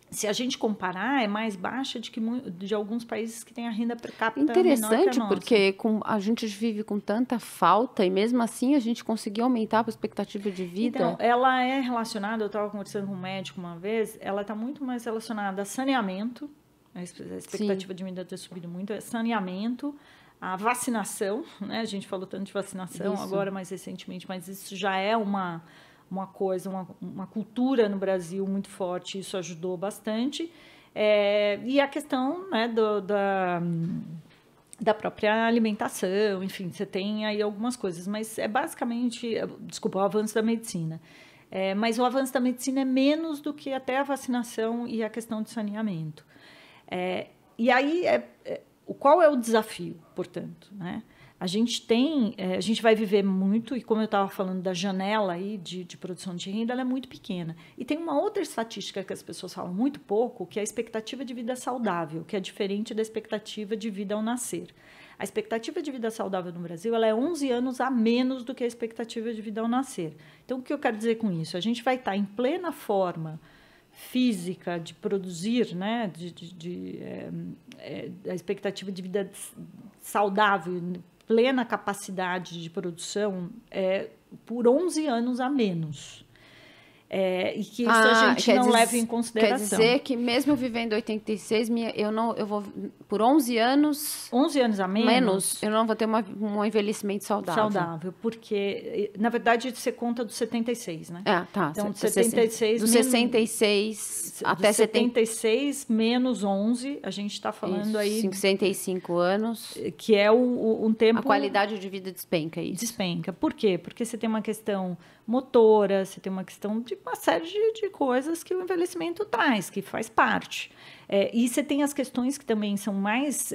Se a gente comparar, é mais baixa de alguns países que têm a renda per capita menor que a Interessante, nossa. porque a gente vive com tanta falta e mesmo assim a gente conseguiu aumentar a expectativa de vida. Então, ela é relacionada, eu estava conversando com um médico uma vez, ela está muito mais relacionada a saneamento, a expectativa de vida ter subido muito, é saneamento, a vacinação, né? A gente falou tanto de vacinação agora mais recentemente, mas isso já é uma cultura no Brasil muito forte, isso ajudou bastante. E a questão, né, da própria alimentação, enfim, você tem aí algumas coisas, mas é basicamente, desculpa, o avanço da medicina. Mas o avanço da medicina é menos do que até a vacinação e a questão de saneamento. E aí, qual é o desafio, portanto, né? A gente vai viver muito, e como eu estava falando da janela aí de produção de renda, ela é muito pequena. E tem uma outra estatística que as pessoas falam muito pouco, que é a expectativa de vida saudável, que é diferente da expectativa de vida ao nascer. A expectativa de vida saudável no Brasil ela é 11 anos a menos do que a expectativa de vida ao nascer. Então, o que eu quero dizer com isso? A gente vai estar em plena forma física de produzir, né, a expectativa de vida saudável, plena capacidade de produção por 11 anos a menos. E que isso a gente não leva em consideração. Quer dizer que mesmo vivendo 86, eu vou por 11 anos... 11 anos a menos... eu não vou ter um envelhecimento saudável. Saudável, porque, na verdade, você conta dos 76, né? Tá. Então, 76... Dos 66 até 76 menos 11, a gente está falando isso, aí... 65 anos. Que é um tempo... A qualidade de vida despenca, isso. Despenca. Por quê? Porque você tem uma questão motora, você tem uma questão de uma série de coisas que o envelhecimento traz, que faz parte. E você tem as questões que também são mais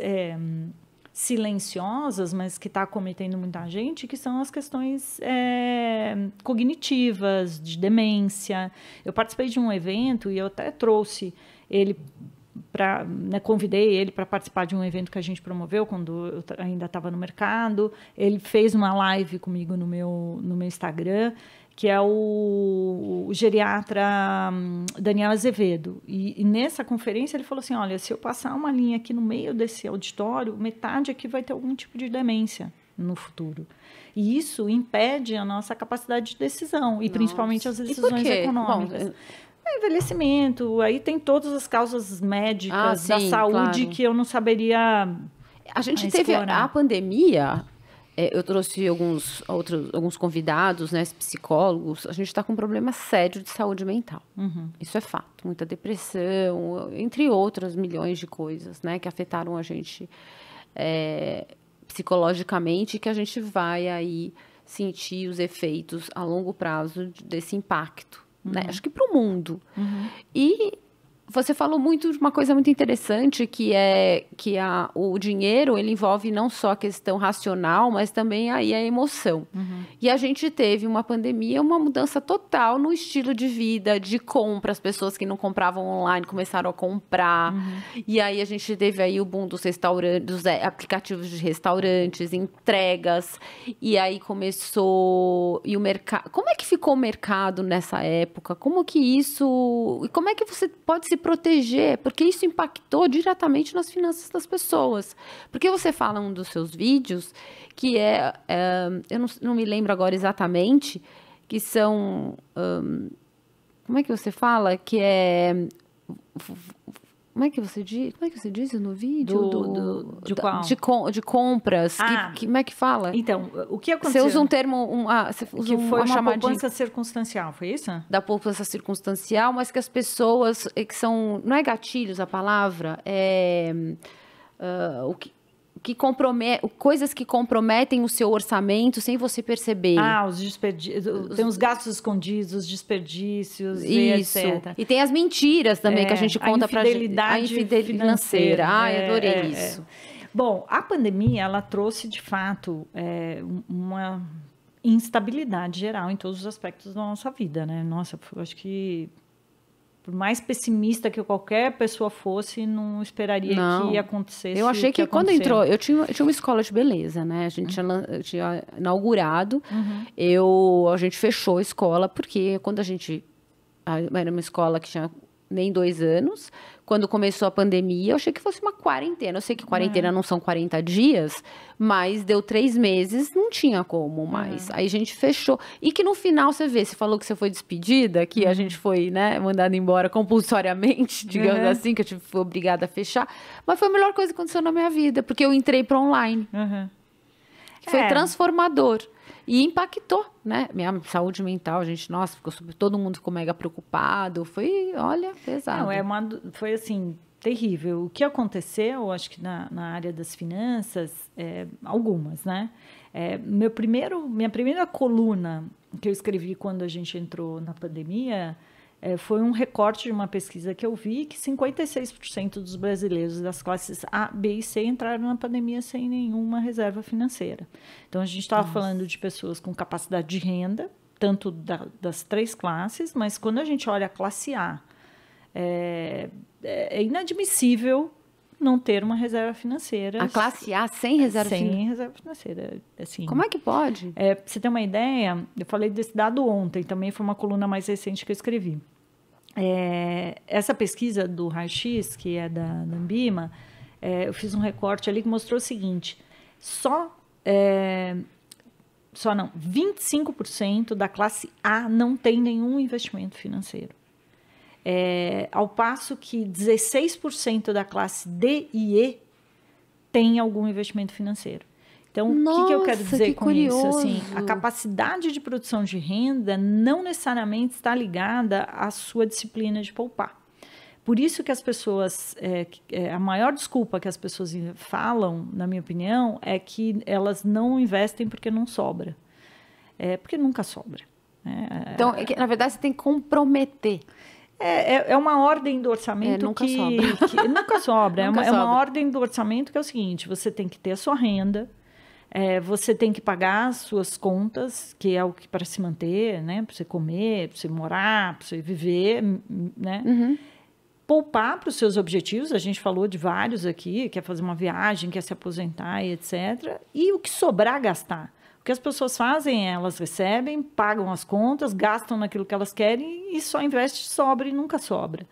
silenciosas, mas que está acometendo muita gente, que são as questões cognitivas, de demência. Eu participei de um evento e eu até trouxe ele convidei ele para participar de um evento que a gente promoveu quando eu ainda estava no mercado. Ele fez uma live comigo no meu Instagram, que é o geriatra Daniel Azevedo. E nessa conferência ele falou assim, olha, se eu passar uma linha aqui no meio desse auditório, metade aqui vai ter algum tipo de demência no futuro. E isso impede a nossa capacidade de decisão, e principalmente as decisões econômicas. Bom, envelhecimento, aí tem todas as causas médicas da saúde, claro, que eu não saberia. A gente teve a pandemia, eu trouxe alguns convidados, né, psicólogos, a gente está com um problema sério de saúde mental. Isso é fato, muita depressão, entre outras milhões de coisas, né, que afetaram a gente psicologicamente, que a gente vai aí sentir os efeitos a longo prazo desse impacto, né? Acho que para o mundo. E você falou muito de uma coisa muito interessante, que é que o dinheiro, ele envolve não só a questão racional, mas também aí a emoção. E a gente teve uma pandemia, uma mudança total no estilo de vida, de compra. As pessoas que não compravam online começaram a comprar. E aí a gente teve aí o boom dos restaurantes, dos aplicativos de restaurantes, entregas. E aí começou... E o mercado... Como é que ficou o mercado nessa época? Como que isso... E como é que você pode se proteger, porque isso impactou diretamente nas finanças das pessoas. Porque você fala em um dos seus vídeos, que eu não me lembro agora exatamente, que são... como é que você fala? Que é... Como é que você diz no vídeo? De qual? De compras. Como é que fala? Então, o que aconteceu? Você usa um termo... que foi uma poupança circunstancial, foi isso? Da poupança circunstancial, mas que as pessoas que são... Não é gatilhos a palavra, coisas que comprometem o seu orçamento sem você perceber. Os desperdícios. Tem os gastos escondidos, os desperdícios, isso. etc. E tem as mentiras também que a gente conta pra gente. A infidelidade financeira. Adorei isso. Bom, a pandemia, ela trouxe, de fato, uma instabilidade geral em todos os aspectos da nossa vida, né? Nossa, eu acho que... Por mais pessimista que qualquer pessoa fosse, não esperaria que acontecesse. Eu achei que quando entrou... Eu tinha uma escola de beleza, né? A gente tinha inaugurado. A gente fechou a escola, porque quando era uma escola que tinha nem 2 anos. Quando começou a pandemia, eu achei que fosse uma quarentena. Eu sei que quarentena não são 40 dias, mas deu 3 meses, não tinha como mais. Aí a gente fechou. E que no final, você falou que você foi despedida, que a gente foi, né, mandada embora compulsoriamente, digamos assim, que eu fui obrigada a fechar. Mas foi a melhor coisa que aconteceu na minha vida, porque eu entrei para online. Foi transformador. E impactou, né? Minha saúde mental, gente, nossa, todo mundo ficou mega preocupado. Foi, olha, pesado. Foi assim, terrível. O que aconteceu, acho que na área das finanças, algumas, né? Minha primeira coluna que eu escrevi quando a gente entrou na pandemia foi um recorte de uma pesquisa que eu vi que 56% dos brasileiros das classes A, B e C entraram na pandemia sem nenhuma reserva financeira. Então, a gente estava falando de pessoas com capacidade de renda, tanto das 3 classes, mas quando a gente olha a classe A, é inadmissível não ter uma reserva financeira. A classe A sem reserva financeira? Sem reserva financeira. Assim, como é que pode? Pra você ter uma ideia, eu falei desse dado ontem, também foi uma coluna mais recente que eu escrevi. Essa pesquisa do Raio-X, que é da Ambima, eu fiz um recorte ali que mostrou o seguinte, 25% da classe A não tem nenhum investimento financeiro. Ao passo que 16% da classe D e E tem algum investimento financeiro. Então, o que eu quero dizer com isso? Assim, a capacidade de produção de renda não necessariamente está ligada à sua disciplina de poupar. Por isso que as pessoas, a maior desculpa que as pessoas falam, na minha opinião, é que elas não investem porque não sobra. Porque nunca sobra. Então, na verdade, você tem que comprometer. É uma ordem do orçamento nunca que sobra. Nunca sobra. É uma ordem do orçamento que é o seguinte, você tem que ter a sua renda, você tem que pagar as suas contas, que é o que para se manter, né? Para você comer, para você morar, para você viver, né? Poupar para os seus objetivos, a gente falou de vários aqui, quer fazer uma viagem, quer se aposentar e etc. E o que sobrar, gastar. O que as pessoas fazem, elas recebem, pagam as contas, gastam naquilo que elas querem e só investe, sobra e nunca sobra.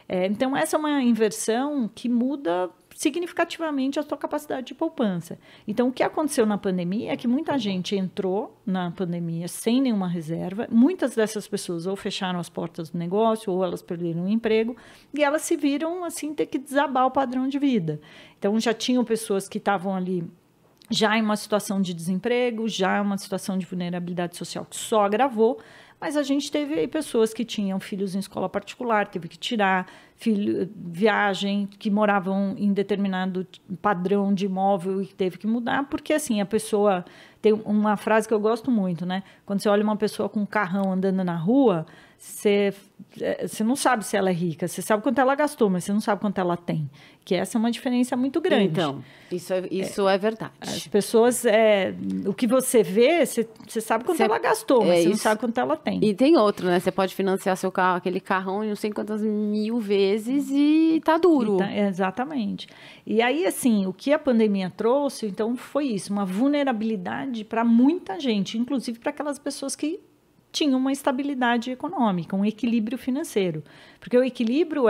Então, essa é uma inversão que muda significativamente a sua capacidade de poupança. Então, o que aconteceu na pandemia é que muita gente entrou na pandemia sem nenhuma reserva. Muitas dessas pessoas ou fecharam as portas do negócio ou elas perderam o emprego e elas se viram, assim, ter que desabar o padrão de vida. Então, já tinham pessoas que estavam ali já em uma situação de desemprego, já em uma situação de vulnerabilidade social que só agravou, Mas a gente teve aí pessoas que tinham filhos em escola particular, teve que tirar viagem, que moravam em determinado padrão de imóvel e teve que mudar, porque assim, a pessoa... Tem uma frase que eu gosto muito, né? Quando você olha uma pessoa com um carrão andando na rua, você não sabe se ela é rica, você sabe quanto ela gastou, mas você não sabe quanto ela tem. Que essa é uma diferença muito grande. Então, isso é verdade. As pessoas, o que você vê, você sabe quanto ela gastou, mas você não sabe quanto ela tem. E tem outro, né? Você pode financiar seu carro, aquele carrão, em não sei quantas mil vezes e tá duro. Exatamente. E aí, assim, o que a pandemia trouxe, então, foi isso, uma vulnerabilidade para muita gente, inclusive para aquelas pessoas que tinham uma estabilidade econômica, um equilíbrio financeiro. Porque o equilíbrio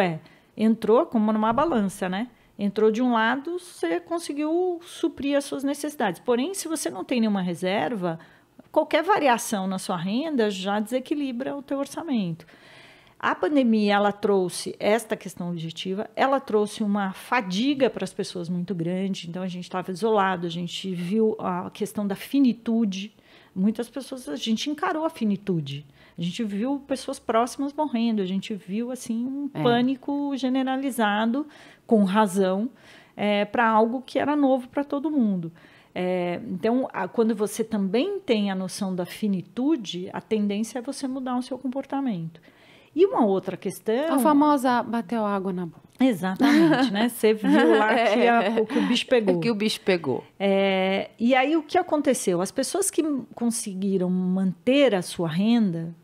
entrou como numa balança, né? Entrou de um lado, você conseguiu suprir as suas necessidades. Porém, se você não tem nenhuma reserva, qualquer variação na sua renda já desequilibra o teu orçamento. A pandemia, ela trouxe esta questão objetiva, ela trouxe uma fadiga para as pessoas muito grande, então a gente estava isolado, a gente viu a questão da finitude. Muitas pessoas, a gente encarou a finitude. A gente viu pessoas próximas morrendo, a gente viu assim um pânico generalizado, com razão, para algo que era novo para todo mundo. Então, quando você também tem a noção da finitude, a tendência é você mudar o seu comportamento. E uma outra questão... A famosa bateu água na boca. Exatamente, né? Você viu lá que o bicho pegou. Que o bicho pegou. E aí, o que aconteceu? As pessoas que conseguiram manter a sua renda,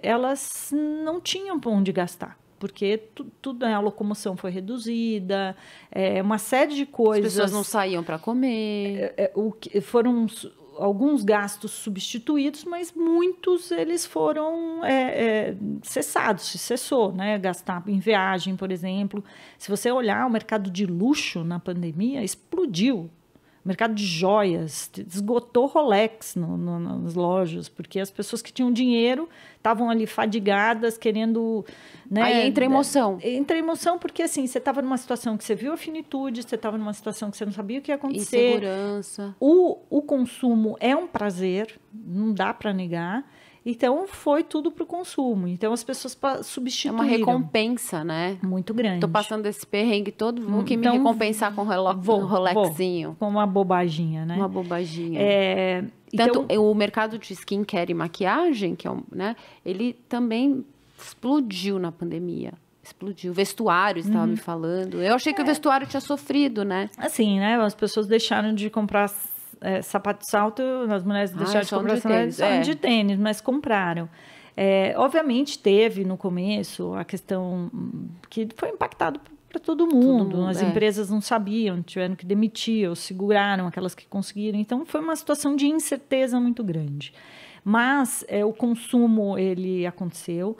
elas não tinham para onde gastar. Porque tudo, a locomoção foi reduzida, uma série de coisas... As pessoas não saíam para comer. Foram alguns gastos substituídos, mas muitos eles foram cessados, se cessou, né? Gastar em viagem, por exemplo. Se você olhar o mercado de luxo na pandemia, explodiu. O mercado de joias, esgotou Rolex nas lojas, porque as pessoas que tinham dinheiro estavam ali fadigadas, querendo... Né, aí entra emoção. Entra emoção, porque assim, você estava numa situação que você viu a finitude, você estava numa situação que você não sabia o que ia acontecer. Insegurança. O consumo é um prazer, não dá para negar. Então, foi tudo para o consumo. Então, as pessoas substituíram. É uma recompensa, né? Muito grande. Estou passando esse perrengue todo, vou me recompensar com um Rolexinho. Com uma bobaginha, né? Uma bobaginha. Então, tanto o mercado de skincare e maquiagem, que né, ele também explodiu na pandemia. Explodiu. O vestuário, você estava me falando. Eu achei que o vestuário tinha sofrido, né? Assim, né? As pessoas deixaram de comprar... sapato de salto, as mulheres deixaram de comprar sapato de tênis, mas compraram. Obviamente, teve no começo a questão que foi impactado para todo mundo. As empresas não sabiam, tiveram que demitir ou seguraram aquelas que conseguiram. Então, foi uma situação de incerteza muito grande. Mas o consumo, ele aconteceu.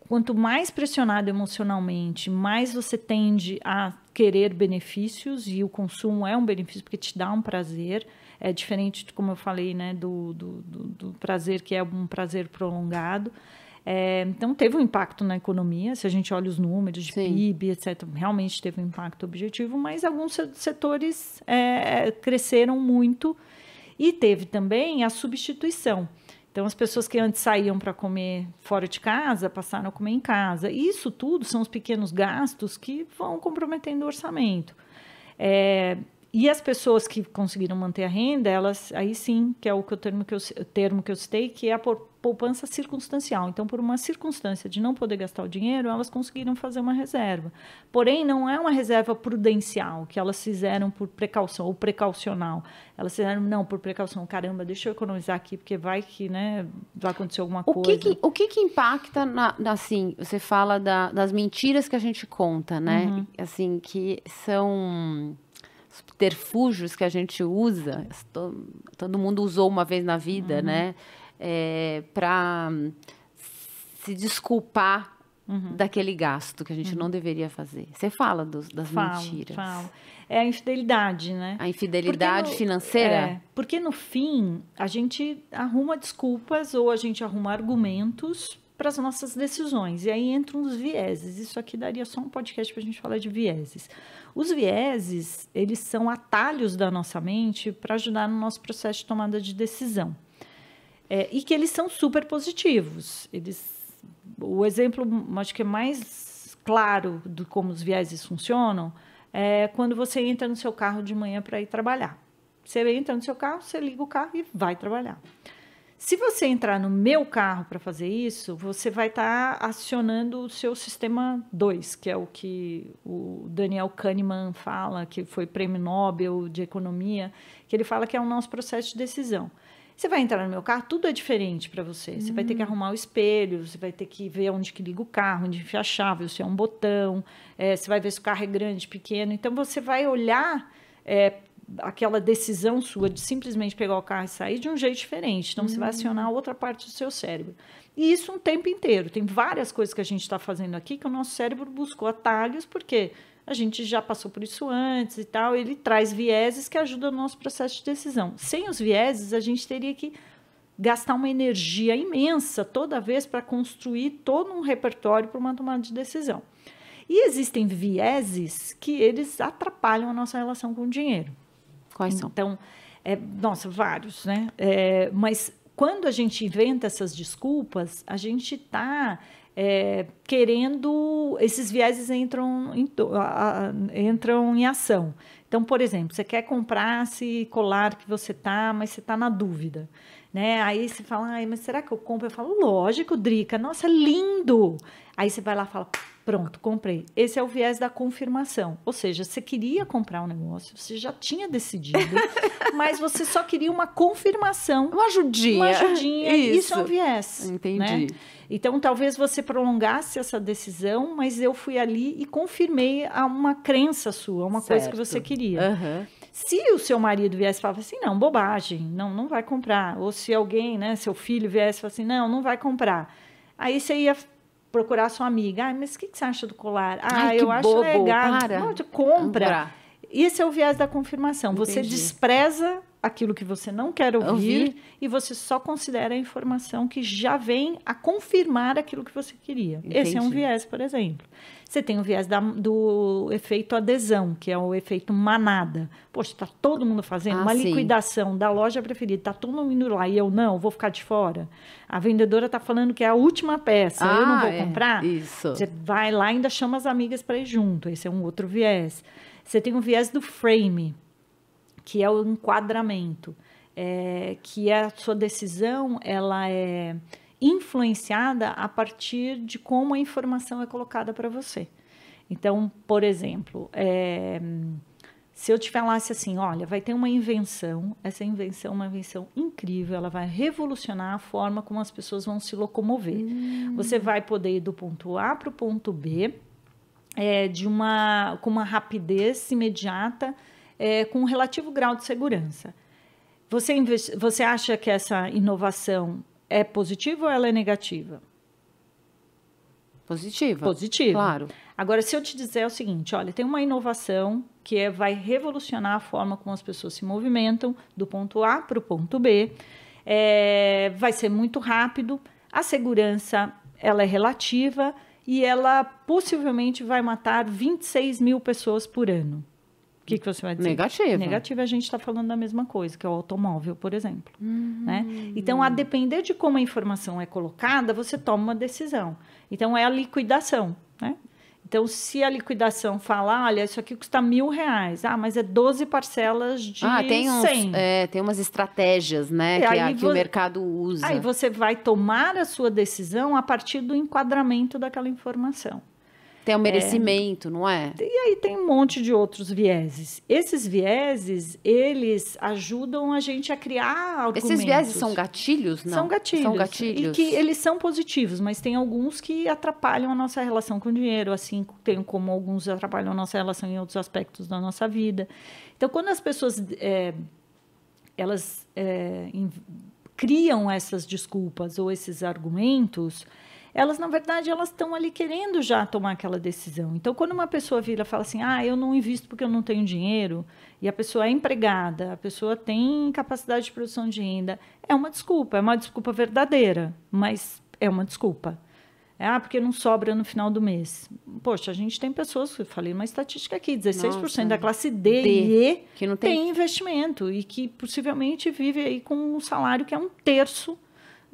Quanto mais pressionado emocionalmente, mais você tende a querer benefícios, e o consumo é um benefício porque te dá um prazer, é diferente, como eu falei, né, do prazer que é um prazer prolongado. Então, teve um impacto na economia, se a gente olha os números de PIB, etc., realmente teve um impacto objetivo, mas alguns setores cresceram muito, e teve também a substituição. Então, as pessoas que antes saíam para comer fora de casa, passaram a comer em casa. E isso tudo são os pequenos gastos que vão comprometendo o orçamento. E as pessoas que conseguiram manter a renda, elas, aí sim, que é o termo que eu citei, que é a poupança circunstancial. Então, por uma circunstância de não poder gastar o dinheiro, elas conseguiram fazer uma reserva. Porém, não é uma reserva prudencial, que elas fizeram por precaução, ou precaucional. Elas fizeram, não, por precaução. Caramba, deixa eu economizar aqui, porque vai que, né, vai acontecer alguma coisa. O que impacta, assim, você fala das mentiras que a gente conta, né? Uhum. Assim, que são... subterfúgios que a gente usa, todo mundo usou uma vez na vida, né? Para se desculpar daquele gasto que a gente não deveria fazer. Você fala das mentiras. Falo. É a infidelidade, né? A infidelidade financeira? Porque no fim, a gente arruma desculpas ou a gente arruma argumentos para as nossas decisões. E aí entram os vieses. Isso aqui daria só um podcast para a gente falar de vieses. Os vieses, eles são atalhos da nossa mente para ajudar no nosso processo de tomada de decisão. E que eles são super positivos. O exemplo, acho que é mais claro de como os vieses funcionam é quando você entra no seu carro de manhã para ir trabalhar. Você entra no seu carro, você liga o carro e vai trabalhar. Se você entrar no meu carro para fazer isso, você vai estar acionando o seu sistema 2, que é o que o Daniel Kahneman fala, que foi prêmio Nobel de Economia, que ele fala que é o nosso processo de decisão. Você vai entrar no meu carro, tudo é diferente para você. Você vai ter que arrumar o espelho, você vai ter que ver onde que liga o carro, onde enfia a chave, se é um botão, você vai ver se o carro é grande, pequeno. Então, você vai olhar aquela decisão sua de simplesmente pegar o carro e sair de um jeito diferente. Então, você vai acionar outra parte do seu cérebro. E isso um tempo inteiro. Tem várias coisas que a gente está fazendo aqui que o nosso cérebro buscou atalhos, porque a gente já passou por isso antes e tal. Ele traz vieses que ajudam no nosso processo de decisão. Sem os vieses, a gente teria que gastar uma energia imensa toda vez para construir todo um repertório para uma tomada de decisão. E existem vieses que eles atrapalham a nossa relação com o dinheiro. Quais são? Então, nossa, vários, né? Mas quando a gente inventa essas desculpas, a gente está querendo... Esses vieses entram em ação. Então, por exemplo, você quer comprar esse colar que você está, mas você está na dúvida. Né? Aí você fala, mas será que eu compro? Eu falo, lógico, Drica, nossa, lindo! Aí você vai lá e fala, pronto, comprei. Esse é o viés da confirmação. Ou seja, você queria comprar um negócio, você já tinha decidido, mas você só queria uma confirmação. Uma ajudinha. Uma ajudinha. Isso é um viés. Entendi. Né? Então, talvez você prolongasse essa decisão, mas eu fui ali e confirmei uma crença sua, uma coisa que você queria. Uhum. Se o seu marido viesse e falasse assim, não, bobagem, não vai comprar. Ou se alguém, né, seu filho viesse e falasse assim, não vai comprar. Aí você ia procurar sua amiga. Mas o que você acha do colar? Eu acho bobo, legal. Compra. Esse é o viés da confirmação. Entendi. Você despreza aquilo que você não quer ouvir e você só considera a informação que já vem a confirmar aquilo que você queria. Entendi. Esse é um viés, por exemplo. Você tem o viés do efeito adesão, que é o efeito manada. Poxa, está todo mundo fazendo uma liquidação da loja preferida, está todo mundo indo lá e eu não, vou ficar de fora. A vendedora está falando que é a última peça, eu não vou comprar. Isso. Você vai lá e ainda chama as amigas para ir junto. Esse é um outro viés. Você tem o viés do frame, que é o enquadramento, que a sua decisão ela é influenciada a partir de como a informação é colocada para você. Então, por exemplo, se eu te falasse assim, olha, vai ter uma invenção, essa invenção é uma invenção incrível, ela vai revolucionar a forma como as pessoas vão se locomover. Você vai poder ir do ponto A para o ponto B com uma rapidez imediata, com um relativo grau de segurança. Você acha que essa inovação é positiva ou ela é negativa? Positiva. Positiva. Claro. Agora, se eu te disser o seguinte, olha, tem uma inovação que vai revolucionar a forma como as pessoas se movimentam do ponto A para o ponto B, vai ser muito rápido, a segurança ela é relativa e ela possivelmente vai matar 26 mil pessoas por ano. O que você vai dizer? Negativa. Negativa, a gente está falando da mesma coisa, que é o automóvel, por exemplo. Né? Então, a depender de como a informação é colocada, você toma uma decisão. Então, é a liquidação. Né? Então, se a liquidação fala, olha, isso aqui custa R$1.000, mas é 12 parcelas de 100. Tem umas estratégias, né, que o mercado usa. Aí você vai tomar a sua decisão a partir do enquadramento daquela informação. Tem o merecimento, não é? E aí tem um monte de outros vieses. Esses vieses, eles ajudam a gente a criar argumentos. Esses vieses são gatilhos, não? São gatilhos. São gatilhos. E que eles são positivos, mas tem alguns que atrapalham a nossa relação com o dinheiro, assim tem como alguns atrapalham a nossa relação em outros aspectos da nossa vida. Então, quando as pessoas criam essas desculpas ou esses argumentos, elas, na verdade, elas estão ali querendo já tomar aquela decisão. Então, quando uma pessoa vira e fala assim, eu não invisto porque eu não tenho dinheiro, e a pessoa é empregada, a pessoa tem capacidade de produção de renda, é uma desculpa verdadeira, mas é uma desculpa. Porque não sobra no final do mês. Poxa, a gente tem pessoas, eu falei uma estatística aqui, 16% da classe D e E que não tem investimento, e que possivelmente vive aí com um salário que é 1/3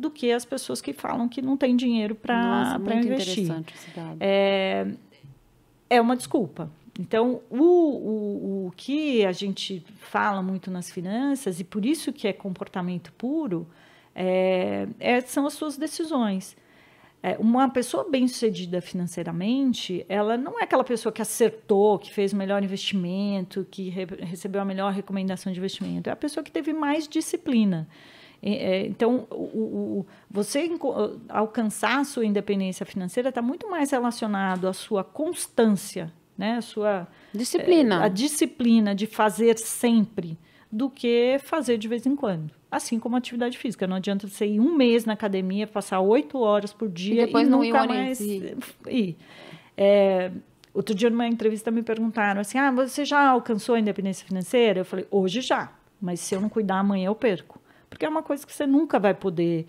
do que as pessoas que falam que não tem dinheiro para investir. Interessante esse dado. É uma desculpa. Então, o que a gente fala muito nas finanças, e por isso que é comportamento puro, são as suas decisões. Uma pessoa bem-sucedida financeiramente, ela não é aquela pessoa que acertou, que fez o melhor investimento, que recebeu a melhor recomendação de investimento. É a pessoa que teve mais disciplina. Então, você alcançar a sua independência financeira está muito mais relacionado à sua constância, né? A sua disciplina. A disciplina de fazer sempre, do que fazer de vez em quando. Assim como a atividade física. Não adianta você ir um mês na academia, passar 8 horas por dia e depois nunca mais ir. Outro dia, numa entrevista, me perguntaram assim, você já alcançou a independência financeira? Eu falei, hoje já, mas se eu não cuidar, amanhã eu perco. Porque é uma coisa que você nunca vai poder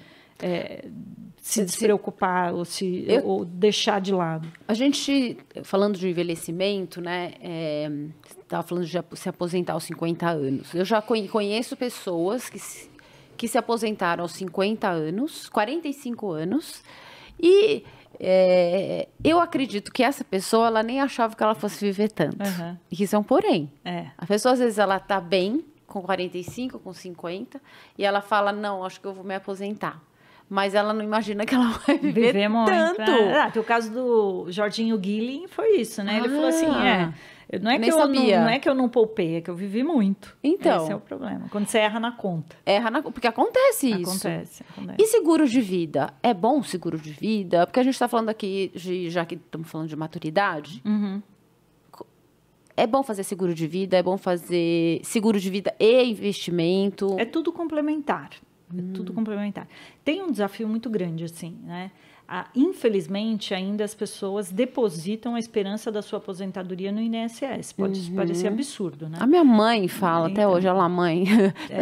se despreocupar ou deixar de lado. A gente, falando de envelhecimento, né, estava falando de se aposentar aos 50 anos. Eu já conheço pessoas que se aposentaram aos 50 anos, 45 anos, e eu acredito que essa pessoa, ela nem achava que ela fosse viver tanto. Uhum. E que isso é um porém. A pessoa, às vezes, ela está bem, com 45, com 50, e ela fala, não, acho que eu vou me aposentar. Mas ela não imagina que ela vai viver muito, tanto. O caso do Jorginho Guilherme foi isso, né? Ele falou assim, não é que eu não poupei, é que eu vivi muito. Então. Esse é o problema. Quando você erra na conta. Porque acontece isso. Acontece. E seguro de vida? É bom seguro de vida? Porque a gente está falando aqui, já que estamos falando de maturidade, é bom fazer seguro de vida, é bom fazer seguro de vida e investimento. É tudo complementar. Tudo complementar. Tem um desafio muito grande, assim, né? Infelizmente, ainda as pessoas depositam a esperança da sua aposentadoria no INSS. Pode parecer absurdo, né? A minha mãe fala, até hoje, ela, mãe,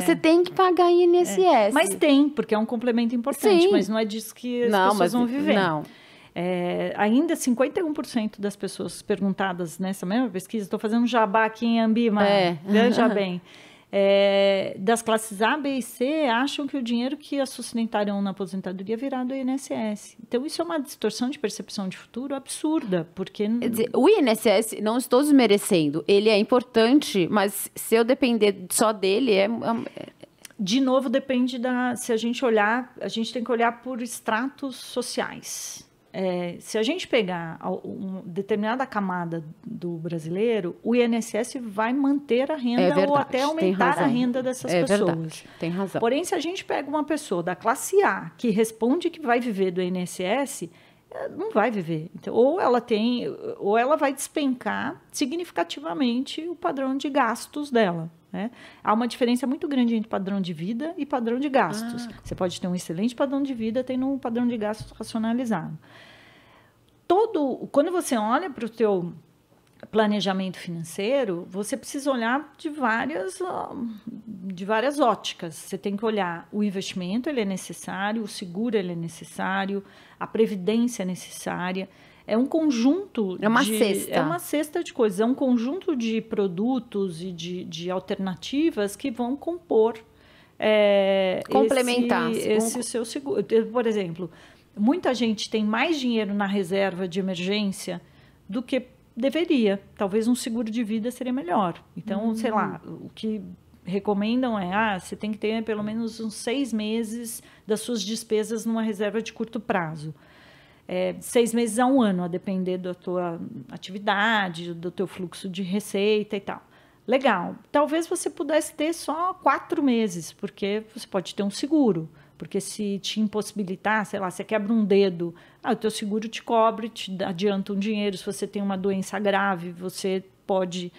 você tem que pagar INSS. Mas tem, porque é um complemento importante, mas não é disso que as pessoas vão viver. Não. Ainda 51% das pessoas perguntadas nessa mesma pesquisa, estou fazendo um jabá aqui em Ambima, veja bem, das classes A, B e C acham que o dinheiro que as sustentarão na aposentadoria virá do INSS. Então, isso é uma distorção de percepção de futuro absurda, porque... Quer dizer, o INSS, não estou desmerecendo, ele é importante, mas se eu depender só dele, De novo, depende se a gente olhar, a gente tem que olhar por estratos sociais. Se a gente pegar uma determinada camada do brasileiro, o INSS vai manter a renda ou até aumentar a renda dessas pessoas. Verdade, tem razão. Porém, se a gente pega uma pessoa da classe A que responde que vai viver do INSS, não vai viver. Então, ou ela vai despencar significativamente o padrão de gastos dela. Né? Há uma diferença muito grande entre padrão de vida e padrão de gastos. Você pode ter um excelente padrão de vida tendo um padrão de gastos racionalizado. Quando você olha para o teu planejamento financeiro, você precisa olhar de várias óticas. Você tem que olhar o investimento, ele é necessário, o seguro, ele é necessário, a previdência é necessária. É um conjunto cesta. É uma cesta de coisas. É um conjunto de produtos e de alternativas que vão compor complementar esse seu seguro. Por exemplo, muita gente tem mais dinheiro na reserva de emergência do que deveria. Talvez um seguro de vida seria melhor. Então, sei lá, o que recomendam você tem que ter pelo menos uns 6 meses das suas despesas numa reserva de curto prazo. 6 meses a 1 ano, a depender da tua atividade, do teu fluxo de receita e tal. Legal. Talvez você pudesse ter só 4 meses, porque você pode ter um seguro. Porque se te impossibilitar, sei lá, você quebra um dedo, o teu seguro te cobre, te adianta um dinheiro. Se você tem uma doença grave, você pode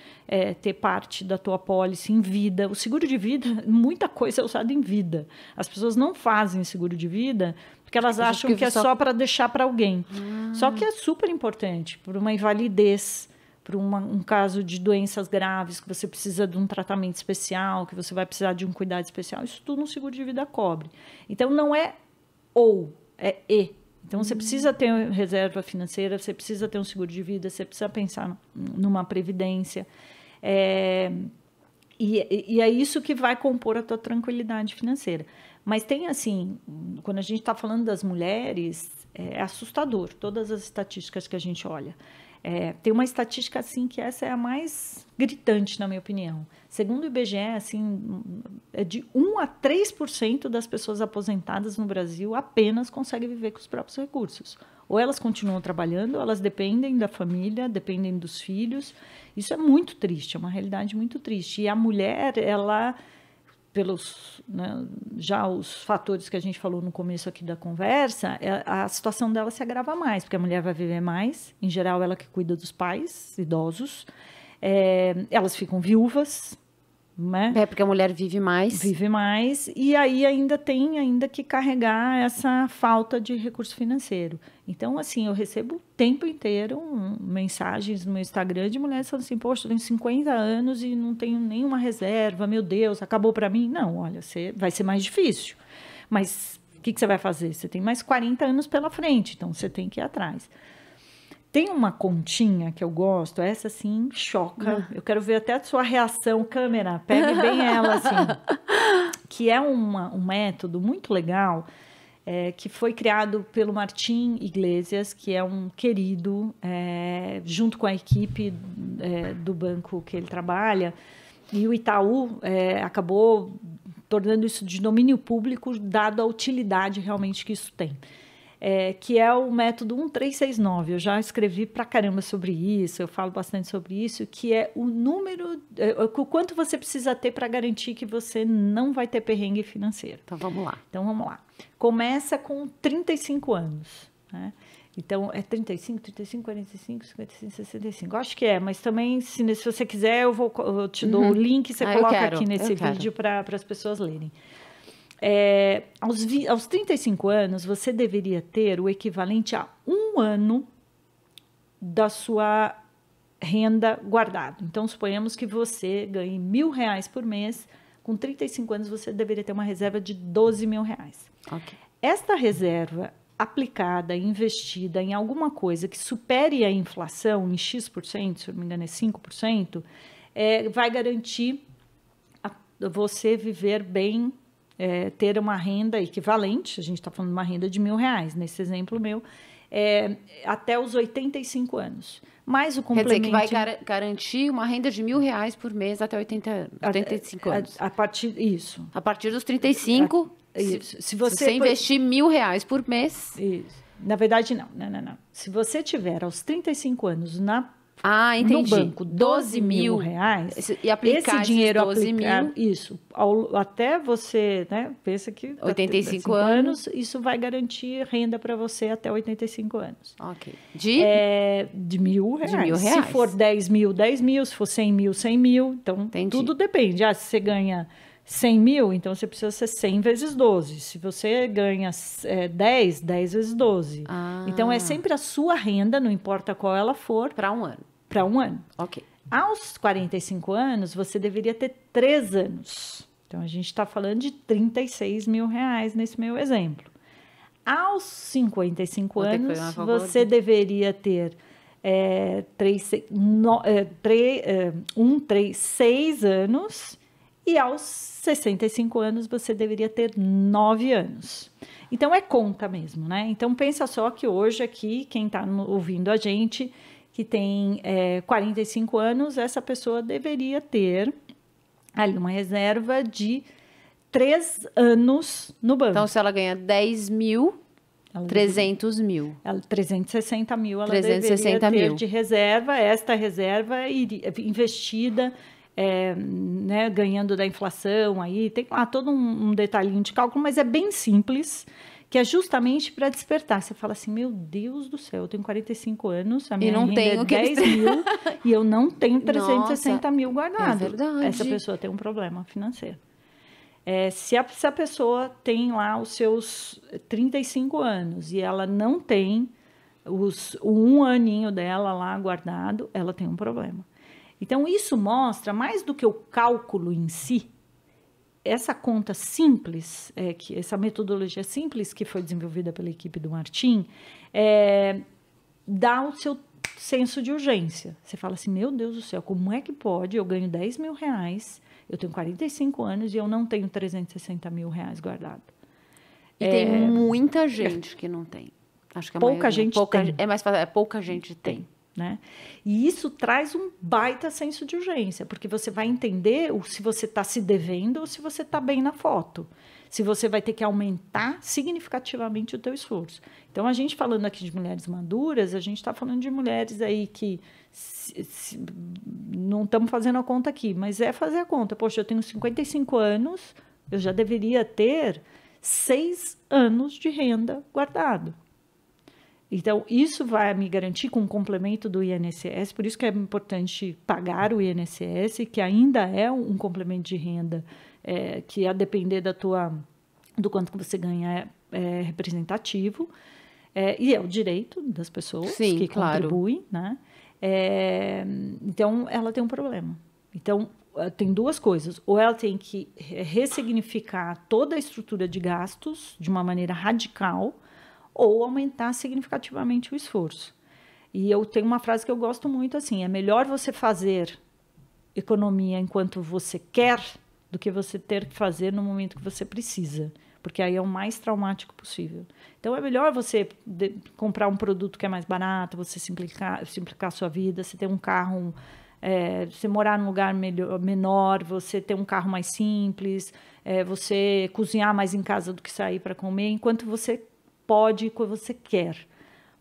ter parte da tua apólice em vida. O seguro de vida, muita coisa é usada em vida. As pessoas não fazem seguro de vida porque elas acham que é só para deixar para alguém. Só que é super importante, por uma invalidez, por um caso de doenças graves, que você precisa de um tratamento especial, que você vai precisar de um cuidado especial. Isso tudo um seguro de vida cobre. Então, não é ou, é e. Então, você precisa ter reserva financeira, você precisa ter um seguro de vida, você precisa pensar numa previdência. E é isso que vai compor a tua tranquilidade financeira. Mas tem assim, quando a gente está falando das mulheres, é assustador, todas as estatísticas que a gente olha. Tem uma estatística assim que essa é a mais gritante, na minha opinião. Segundo o IBGE, assim, de 1 a 3% das pessoas aposentadas no Brasil apenas conseguem viver com os próprios recursos. Ou elas continuam trabalhando, ou elas dependem da família, dependem dos filhos. Isso é muito triste, é uma realidade muito triste. E a mulher, ela, pelos, né, já os fatores que a gente falou no começo aqui da conversa, a situação dela se agrava mais, porque a mulher vai viver mais, em geral ela que cuida dos pais idosos, elas ficam viúvas, né? Porque a mulher vive mais. Vive mais, e aí ainda tem que carregar essa falta de recurso financeiro. Então, assim, eu recebo o tempo inteiro mensagens no meu Instagram de mulheres falando assim, poxa, eu tenho 50 anos e não tenho nenhuma reserva, meu Deus, acabou para mim. Não, olha, vai ser mais difícil. Mas o que você vai fazer? Você tem mais 40 anos pela frente, então você tem que ir atrás. Tem uma continha que eu gosto, essa sim choca. Eu quero ver até a sua reação, câmera, pegue bem ela assim. Que é um método muito legal, que foi criado pelo Martim Iglesias, que é um querido, junto com a equipe do banco que ele trabalha. E o Itaú acabou tornando isso de domínio público, dado a utilidade realmente que isso tem. Que é o método 1369. Eu já escrevi pra caramba sobre isso, eu falo bastante sobre isso, que é o número, o quanto você precisa ter para garantir que você não vai ter perrengue financeiro. Então, vamos lá. Começa com 35 anos, né? Então, 35, 45, 55, 65. Acho que mas também, se você quiser, eu te dou o link, você coloca aqui nesse vídeo para as pessoas lerem. Aos 35 anos, você deveria ter o equivalente a 1 ano da sua renda guardado. Então, suponhamos que você ganhe R$1.000 por mês. Com 35 anos, você deveria ter uma reserva de R$12.000. Okay. Esta reserva aplicada, investida em alguma coisa que supere a inflação em X%, se eu não me engano é 5%, vai garantir você viver bem, ter uma renda equivalente, a gente está falando de uma renda de R$1.000, nesse exemplo meu, até os 85 anos. Mas o complemento... Quer dizer, que vai garantir uma renda de R$1.000 por mês até 85 anos. A partir dos 35... Isso. Se você investir R$1.000 por mês... Isso. Na verdade, não. Se você tiver aos 35 anos no banco R$12.000 e aplicar esse dinheiro aplicado, isso, até você, né, pensa que 85 anos, isso vai garantir renda para você até 85 anos. Ok. De R$1.000. Se for 10.000, 10.000, se for 100.000, 100.000. Então, tudo depende. Se você ganha 100.000, então você precisa ser 100 vezes 12. Se você ganha 10 vezes 12. Então, é sempre a sua renda, não importa qual ela for. Para um ano. Para um ano. Ok. Aos 45 anos, você deveria ter 3 anos. Então, a gente está falando de R$36.000 nesse meu exemplo. Aos 55 anos, você deveria ter 6 anos. E aos 65 anos, você deveria ter 9 anos. Então, é conta mesmo, né? Então, pensa só que hoje aqui, quem está ouvindo a gente, que tem 45 anos, essa pessoa deveria ter ali uma reserva de 3 anos no banco. Então, se ela ganha 10.000, 300.000. 360.000 ela deveria ter de reserva. Esta reserva investida... né, ganhando da inflação, aí tem lá todo um detalhinho de cálculo, mas é bem simples, que é justamente para despertar. Você fala assim, meu Deus do céu, eu tenho 45 anos, a minha renda é 10.000 e eu não tenho 360.000 guardado. É verdade. Essa pessoa tem um problema financeiro. Se a pessoa tem lá os seus 35 anos e ela não tem um aninho dela lá guardado, ela tem um problema. Então, isso mostra, mais do que o cálculo em si, essa conta simples, essa metodologia simples que foi desenvolvida pela equipe do Martim, dá o seu senso de urgência. Você fala assim, meu Deus do céu, como é que pode? Eu ganho R$10.000, Eu tenho 45 anos e eu não tenho 360 mil reais guardado. E tem muita gente que não tem. Acho que pouca gente tem. É mais fácil, pouca gente tem. Né? E isso traz um baita senso de urgência, porque você vai entender se você está se devendo ou se você está bem na foto. Se você vai ter que aumentar significativamente o teu esforço. Então, a gente falando aqui de mulheres maduras, a gente está falando de mulheres aí que não estamos fazendo a conta aqui, mas é fazer a conta. Poxa, eu tenho 55 anos, eu já deveria ter 6 anos de renda guardado. Então, isso vai me garantir com um complemento do INSS, por isso que é importante pagar o INSS, que ainda é um complemento de renda, que a depender do quanto que você ganha é representativo, e é o direito das pessoas que contribuem, né? Então, ela tem um problema. Então, tem duas coisas. Ou ela tem que ressignificar toda a estrutura de gastos de uma maneira radical, ou aumentar significativamente o esforço. E eu tenho uma frase que eu gosto muito assim, é melhor você fazer economia enquanto você quer do que você ter que fazer no momento que você precisa, porque aí é o mais traumático possível. Então, é melhor você comprar um produto que é mais barato, você simplificar a sua vida, você ter um carro, você morar num lugar menor, você ter um carro mais simples, você cozinhar mais em casa do que sair para comer, enquanto você pode quando você quer.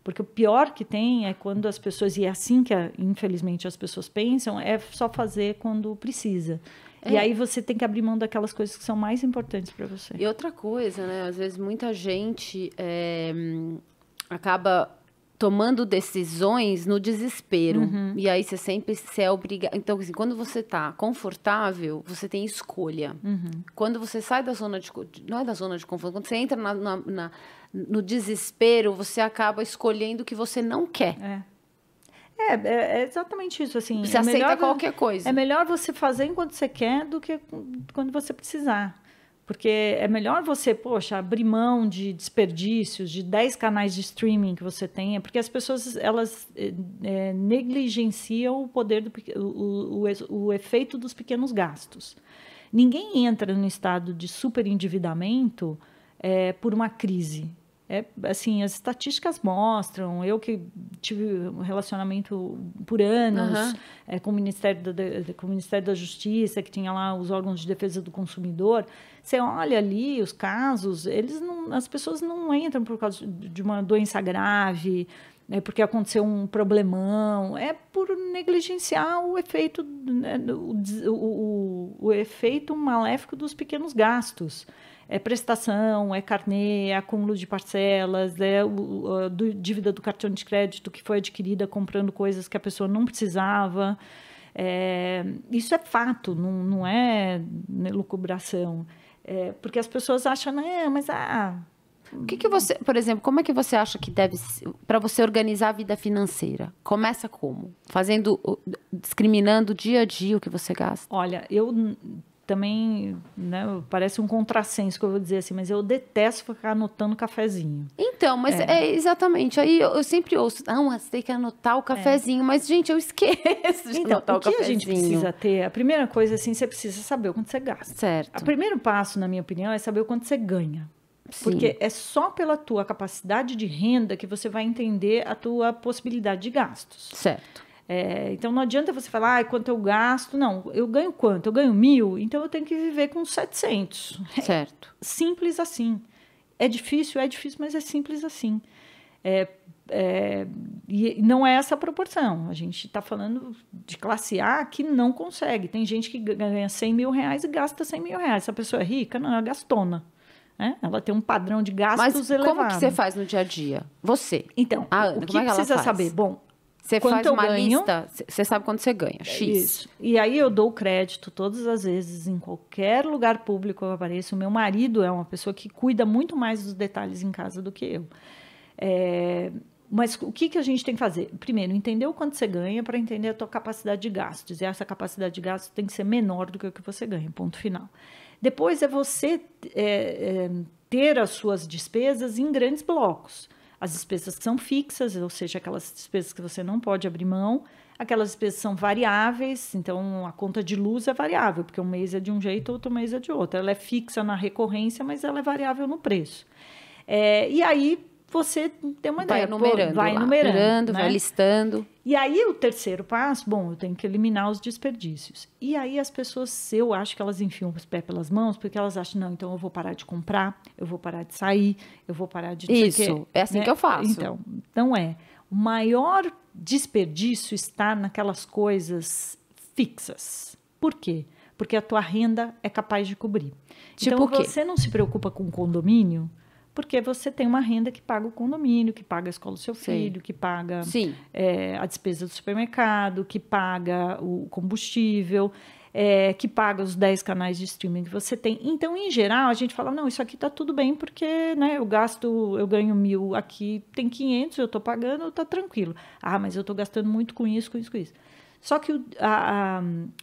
Porque o pior que tem é quando as pessoas, e é assim que infelizmente as pessoas pensam, é só fazer quando precisa. E aí você tem que abrir mão daquelas coisas que são mais importantes para você. E outra coisa, né? Às vezes muita gente acaba tomando decisões no desespero. E aí você sempre é obrigado. Então, assim, quando você está confortável, você tem escolha. Quando você sai da zona de... Não é da zona de conforto. Quando você entra no desespero, você acaba escolhendo o que você não quer. É exatamente isso. Assim, você aceita qualquer coisa. É melhor você fazer enquanto você quer do que quando você precisar. Porque é melhor você, abrir mão de desperdícios, de 10 canais de streaming que você tenha, porque as pessoas, elas negligenciam o poder, o efeito dos pequenos gastos. Ninguém entra no estado de superendividamento por uma crise. Assim, as estatísticas mostram, eu que tive um relacionamento por anos com o Ministério da Justiça, que tinha lá os órgãos de defesa do consumidor, você olha ali os casos, as pessoas não entram por causa de uma doença grave, porque aconteceu um problemão, é por negligenciar o efeito, o efeito maléfico dos pequenos gastos. É prestação, é carnê, é acúmulo de parcelas, dívida do cartão de crédito que foi adquirida comprando coisas que a pessoa não precisava. Isso é fato, não é lucubração. Porque as pessoas acham, mas... O que você, por exemplo, como é que você acha que deve, para você organizar a vida financeira? Começa como? Discriminando dia a dia o que você gasta? Olha, eu... também, né, parece um contrassenso que eu vou dizer assim, mas eu detesto ficar anotando cafezinho. Então, mas exatamente, aí eu sempre ouço, você tem que anotar o cafezinho, mas, gente, eu esqueço de anotar o cafezinho. O que a gente precisa ter, a primeira coisa, assim, você precisa saber o quanto você gasta. Certo. O primeiro passo, na minha opinião, é saber o quanto você ganha. Sim. Porque é só pela tua capacidade de renda que você vai entender a tua possibilidade de gastos. Certo. Então, não adianta você falar, quanto eu gasto. Não, eu ganho quanto? Eu ganho 1.000, então eu tenho que viver com 700. Certo. Simples assim. É difícil, mas é simples assim. E não é essa a proporção. A gente está falando de classe A que não consegue. Tem gente que ganha 100 mil reais e gasta 100 mil reais. Essa pessoa é rica? Não, é gastona. Ela tem um padrão de gastos elevado. Como que você faz no dia a dia? Você. Então, o que precisa saber? Bom, você faz uma lista, você sabe quanto você ganha, X. Isso. E aí eu dou crédito todas as vezes, em qualquer lugar público eu apareço. O meu marido é uma pessoa que cuida muito mais dos detalhes em casa do que eu. Mas o que a gente tem que fazer? Primeiro, entender o quanto você ganha para entender a tua capacidade de gastos. E essa capacidade de gastos tem que ser menor do que o que você ganha, ponto final. Depois é você ter as suas despesas em grandes blocos. As despesas que são fixas, ou seja, aquelas despesas que você não pode abrir mão. Aquelas despesas são variáveis, então a conta de luz é variável, porque um mês é de um jeito, outro mês é de outro. Ela é fixa na recorrência, mas ela é variável no preço. E aí você tem uma ideia. Vai enumerando, né? Vai listando. E aí o terceiro passo, eu tenho que eliminar os desperdícios. E aí as pessoas, eu acho que elas enfiam os pés pelas mãos, porque elas acham, não, então eu vou parar de comprar, eu vou parar de sair, eu vou parar de... Isso, é assim, né? Que eu faço. Então, não é. O maior desperdício está naquelas coisas fixas. Por quê? Porque a tua renda é capaz de cobrir. Tipo então, você não se preocupa com o condomínio, porque você tem uma renda que paga o condomínio, que paga a escola do seu filho, que paga a despesa do supermercado, que paga o combustível, que paga os 10 canais de streaming que você tem. Então, em geral, a gente fala, não, isso aqui está tudo bem, porque né, eu ganho 1.000, aqui tem 500, eu estou pagando, está tranquilo. Ah, mas eu estou gastando muito com isso, com isso, com isso. Só que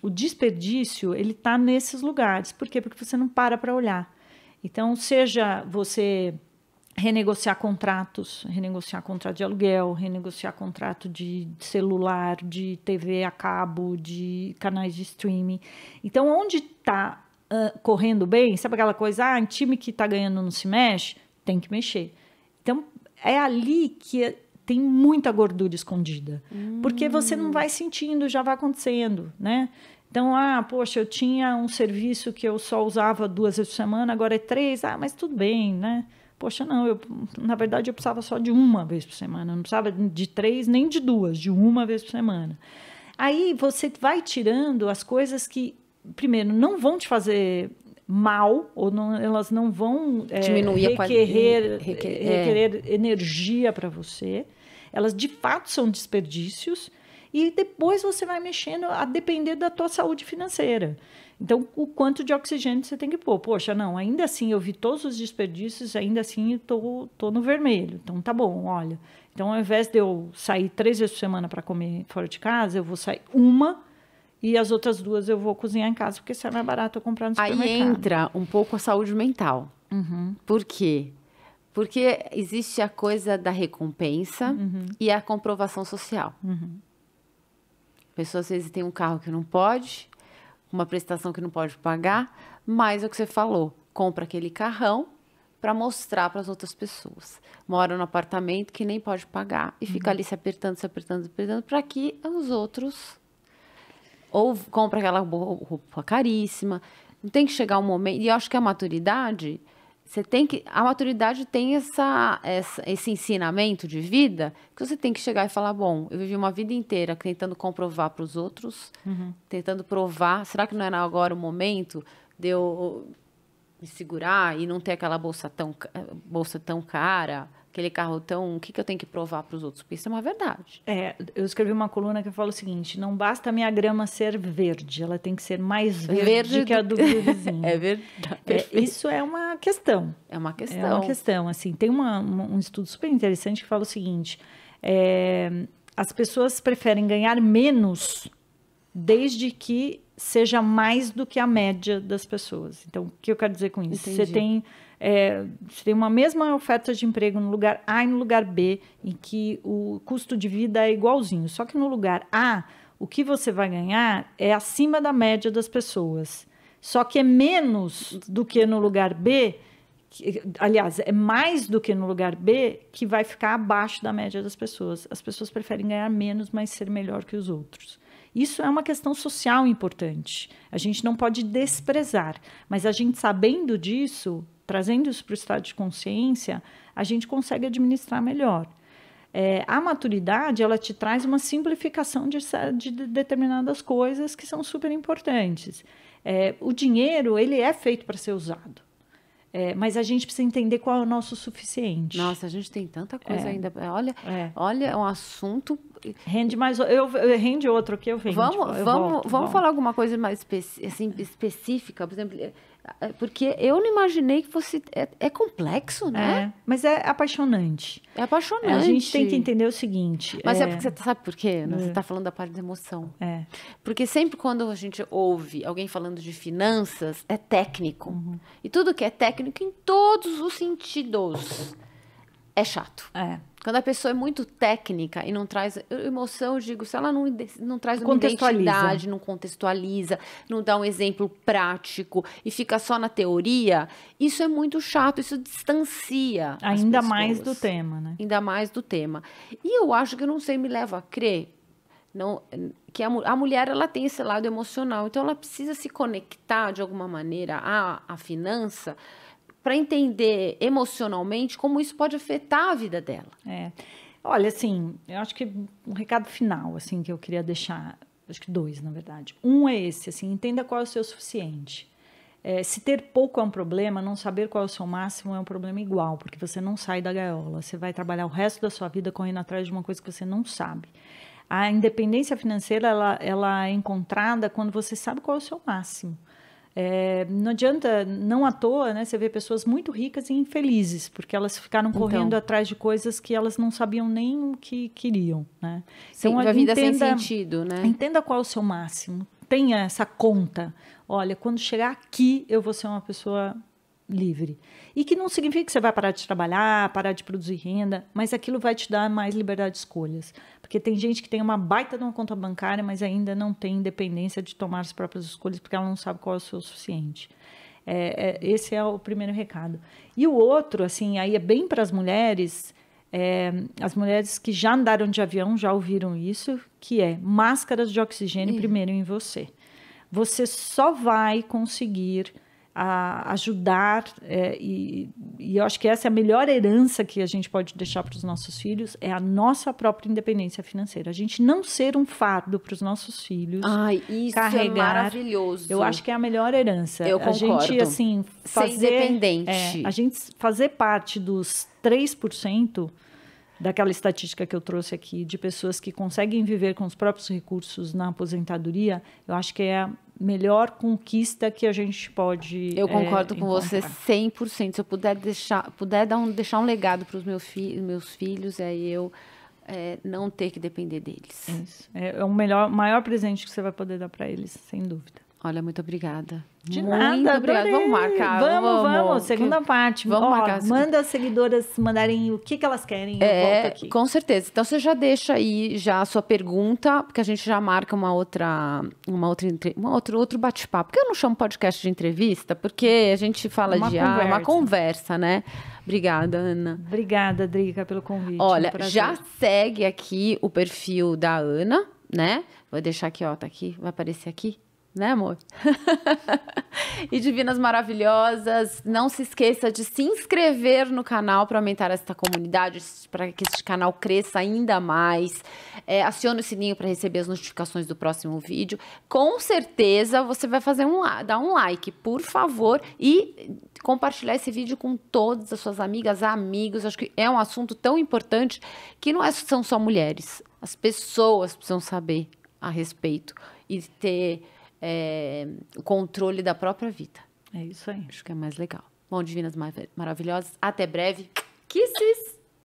o desperdício, ele está nesses lugares. Por quê? Porque você não para olhar. Então, seja você renegociar contrato de aluguel, renegociar contrato de celular, de TV a cabo, de canais de streaming. Então, onde está correndo bem, sabe aquela coisa, time que está ganhando não se mexe? Tem que mexer. Então, é ali que tem muita gordura escondida. Porque você não vai sentindo, já vai acontecendo, né? Então, poxa, eu tinha um serviço que eu só usava 2 vezes por semana, agora é 3, mas tudo bem, né? Poxa, não, na verdade eu precisava só de 1 vez por semana, não precisava de 3 nem de 2, de 1 vez por semana. Aí você vai tirando as coisas que, primeiro, não vão te fazer mal, ou não, elas não vão requerer energia para você, elas de fato são desperdícios. E depois você vai mexendo a depender da tua saúde financeira. Então, o quanto de oxigênio você tem que pôr. Poxa, não, ainda assim eu vi todos os desperdícios, ainda assim eu tô no vermelho. Então, tá bom, olha. Então, ao invés de eu sair 3 vezes por semana para comer fora de casa, eu vou sair 1 e as outras 2 eu vou cozinhar em casa, porque sai mais barato eu comprar no supermercado. Aí entra um pouco a saúde mental. Por quê? Porque existe a coisa da recompensa e a comprovação social. A pessoa, às vezes, tem um carro que não pode, uma prestação que não pode pagar, mas é o que você falou, compra aquele carrão para mostrar para as outras pessoas. Mora no apartamento que nem pode pagar e fica ali se apertando, para que os outros... Ou compra aquela roupa caríssima. Não tem que chegar um momento... E eu acho que a maturidade... A maturidade tem esse ensinamento de vida que você tem que chegar e falar, bom, eu vivi uma vida inteira tentando comprovar para os outros, tentando provar, será que não era agora o momento de eu me segurar e não ter aquela bolsa tão cara, aquele carro tão... O que eu tenho que provar para os outros? Porque isso é uma verdade. Eu escrevi uma coluna que fala o seguinte, não basta a minha grama ser verde, ela tem que ser mais verde que a do vizinho. É verdade. Isso é uma questão. É uma questão, assim. Tem um estudo super interessante que fala o seguinte, as pessoas preferem ganhar menos desde que seja mais do que a média das pessoas. Então, o que eu quero dizer com isso? Você tem uma mesma oferta de emprego no lugar A e no lugar B, em que o custo de vida é igualzinho. Só que no lugar A, o que você vai ganhar é acima da média das pessoas. Só que é menos do que no lugar B, aliás, é mais do que no lugar B, que vai ficar abaixo da média das pessoas. As pessoas preferem ganhar menos, mas ser melhor que os outros. Isso é uma questão social importante. A gente não pode desprezar, mas a gente sabendo disso, trazendo isso para o estado de consciência, a gente consegue administrar melhor. A maturidade, ela te traz uma simplificação de determinadas coisas que são super importantes. O dinheiro, ele é feito para ser usado. Mas a gente precisa entender qual é o nosso suficiente. Nossa, a gente tem tanta coisa ainda. Olha, é um assunto... Rende mais... rende outro que eu vendo. Vamos falar alguma coisa mais específica, por exemplo... Porque eu não imaginei que fosse... É complexo, né? Mas é apaixonante. É apaixonante. A gente tem que entender o seguinte... Mas porque você sabe por quê? Você está falando da parte da emoção. Porque sempre quando a gente ouve alguém falando de finanças, é técnico. E tudo que é técnico em todos os sentidos. é chato. Quando a pessoa é muito técnica e não traz emoção, eu digo, se ela não traz uma identidade, não contextualiza, não dá um exemplo prático e fica só na teoria, isso é muito chato, isso distancia ainda mais do tema, né? Ainda mais do tema. E eu acho que, eu não sei, me leva a crer que a mulher, ela tem esse lado emocional, então ela precisa se conectar de alguma maneira à finança, para entender emocionalmente como isso pode afetar a vida dela. Olha, assim, eu acho que um recado final, assim, que eu queria deixar, acho que 2, na verdade. Um é esse, assim, entenda qual é o seu suficiente. Se ter pouco é um problema, não saber qual é o seu máximo é um problema igual, porque você não sai da gaiola, você vai trabalhar o resto da sua vida correndo atrás de uma coisa que você não sabe. A independência financeira, ela é encontrada quando você sabe qual é o seu máximo. Não adianta, não à toa, né? Você vê pessoas muito ricas e infelizes, porque elas ficaram correndo atrás de coisas que elas não sabiam nem o que queriam, né? Sim, então, a vida sem sentido, né? Entenda qual é o seu máximo, tenha essa conta. Olha, quando chegar aqui, eu vou ser uma pessoa livre. E que não significa que você vai parar de trabalhar, parar de produzir renda, mas aquilo vai te dar mais liberdade de escolhas. Porque tem gente que tem uma baita de uma conta bancária, mas ainda não tem independência de tomar as próprias escolhas, porque ela não sabe qual é o seu suficiente. Esse é o primeiro recado. E o outro, assim, aí é bem para as mulheres que já andaram de avião, já ouviram isso, que é máscaras de oxigênio primeiro em você. Você só vai conseguir ajudar, e eu acho que essa é a melhor herança que a gente pode deixar para os nossos filhos, é a nossa própria independência financeira. A gente não ser um fardo para os nossos filhos. Isso carregar, é maravilhoso. Eu acho que é a melhor herança. Eu concordo. A gente, assim, ser independente. A gente fazer parte dos 3% daquela estatística que eu trouxe aqui, de pessoas que conseguem viver com os próprios recursos na aposentadoria, eu acho que é a melhor conquista que a gente pode Eu concordo com encontrar. você 100%. Se eu puder deixar um legado para os meus filhos, eu não ter que depender deles. Isso. É o maior presente que você vai poder dar para eles, sem dúvida. Olha, muito obrigada. De muito nada, obrigada. Vamos marcar. Vamos. Segunda parte. Vamos marcar. Manda as seguidoras mandarem o que elas querem. Eu volto aqui. Com certeza. Então, você já deixa aí já a sua pergunta, porque a gente já marca outro bate-papo. Porque eu não chamo podcast de entrevista, porque a gente fala uma conversa, né? Obrigada, Ana. Obrigada, Drica, pelo convite. Olha, já segue aqui o perfil da Ana, né? Vou deixar aqui, tá aqui, vai aparecer aqui. Né, amor? E divinas maravilhosas, não se esqueça de se inscrever no canal para aumentar esta comunidade, para que este canal cresça ainda mais. Acione o sininho para receber as notificações do próximo vídeo. Com certeza você vai dar um like, por favor, e compartilhar esse vídeo com todas as suas amigas, amigos. Acho que é um assunto tão importante que não são só mulheres. As pessoas precisam saber a respeito e ter o controle da própria vida. É isso aí. Acho que é mais legal. Bom, divinas maravilhosas. Até breve. Kisses!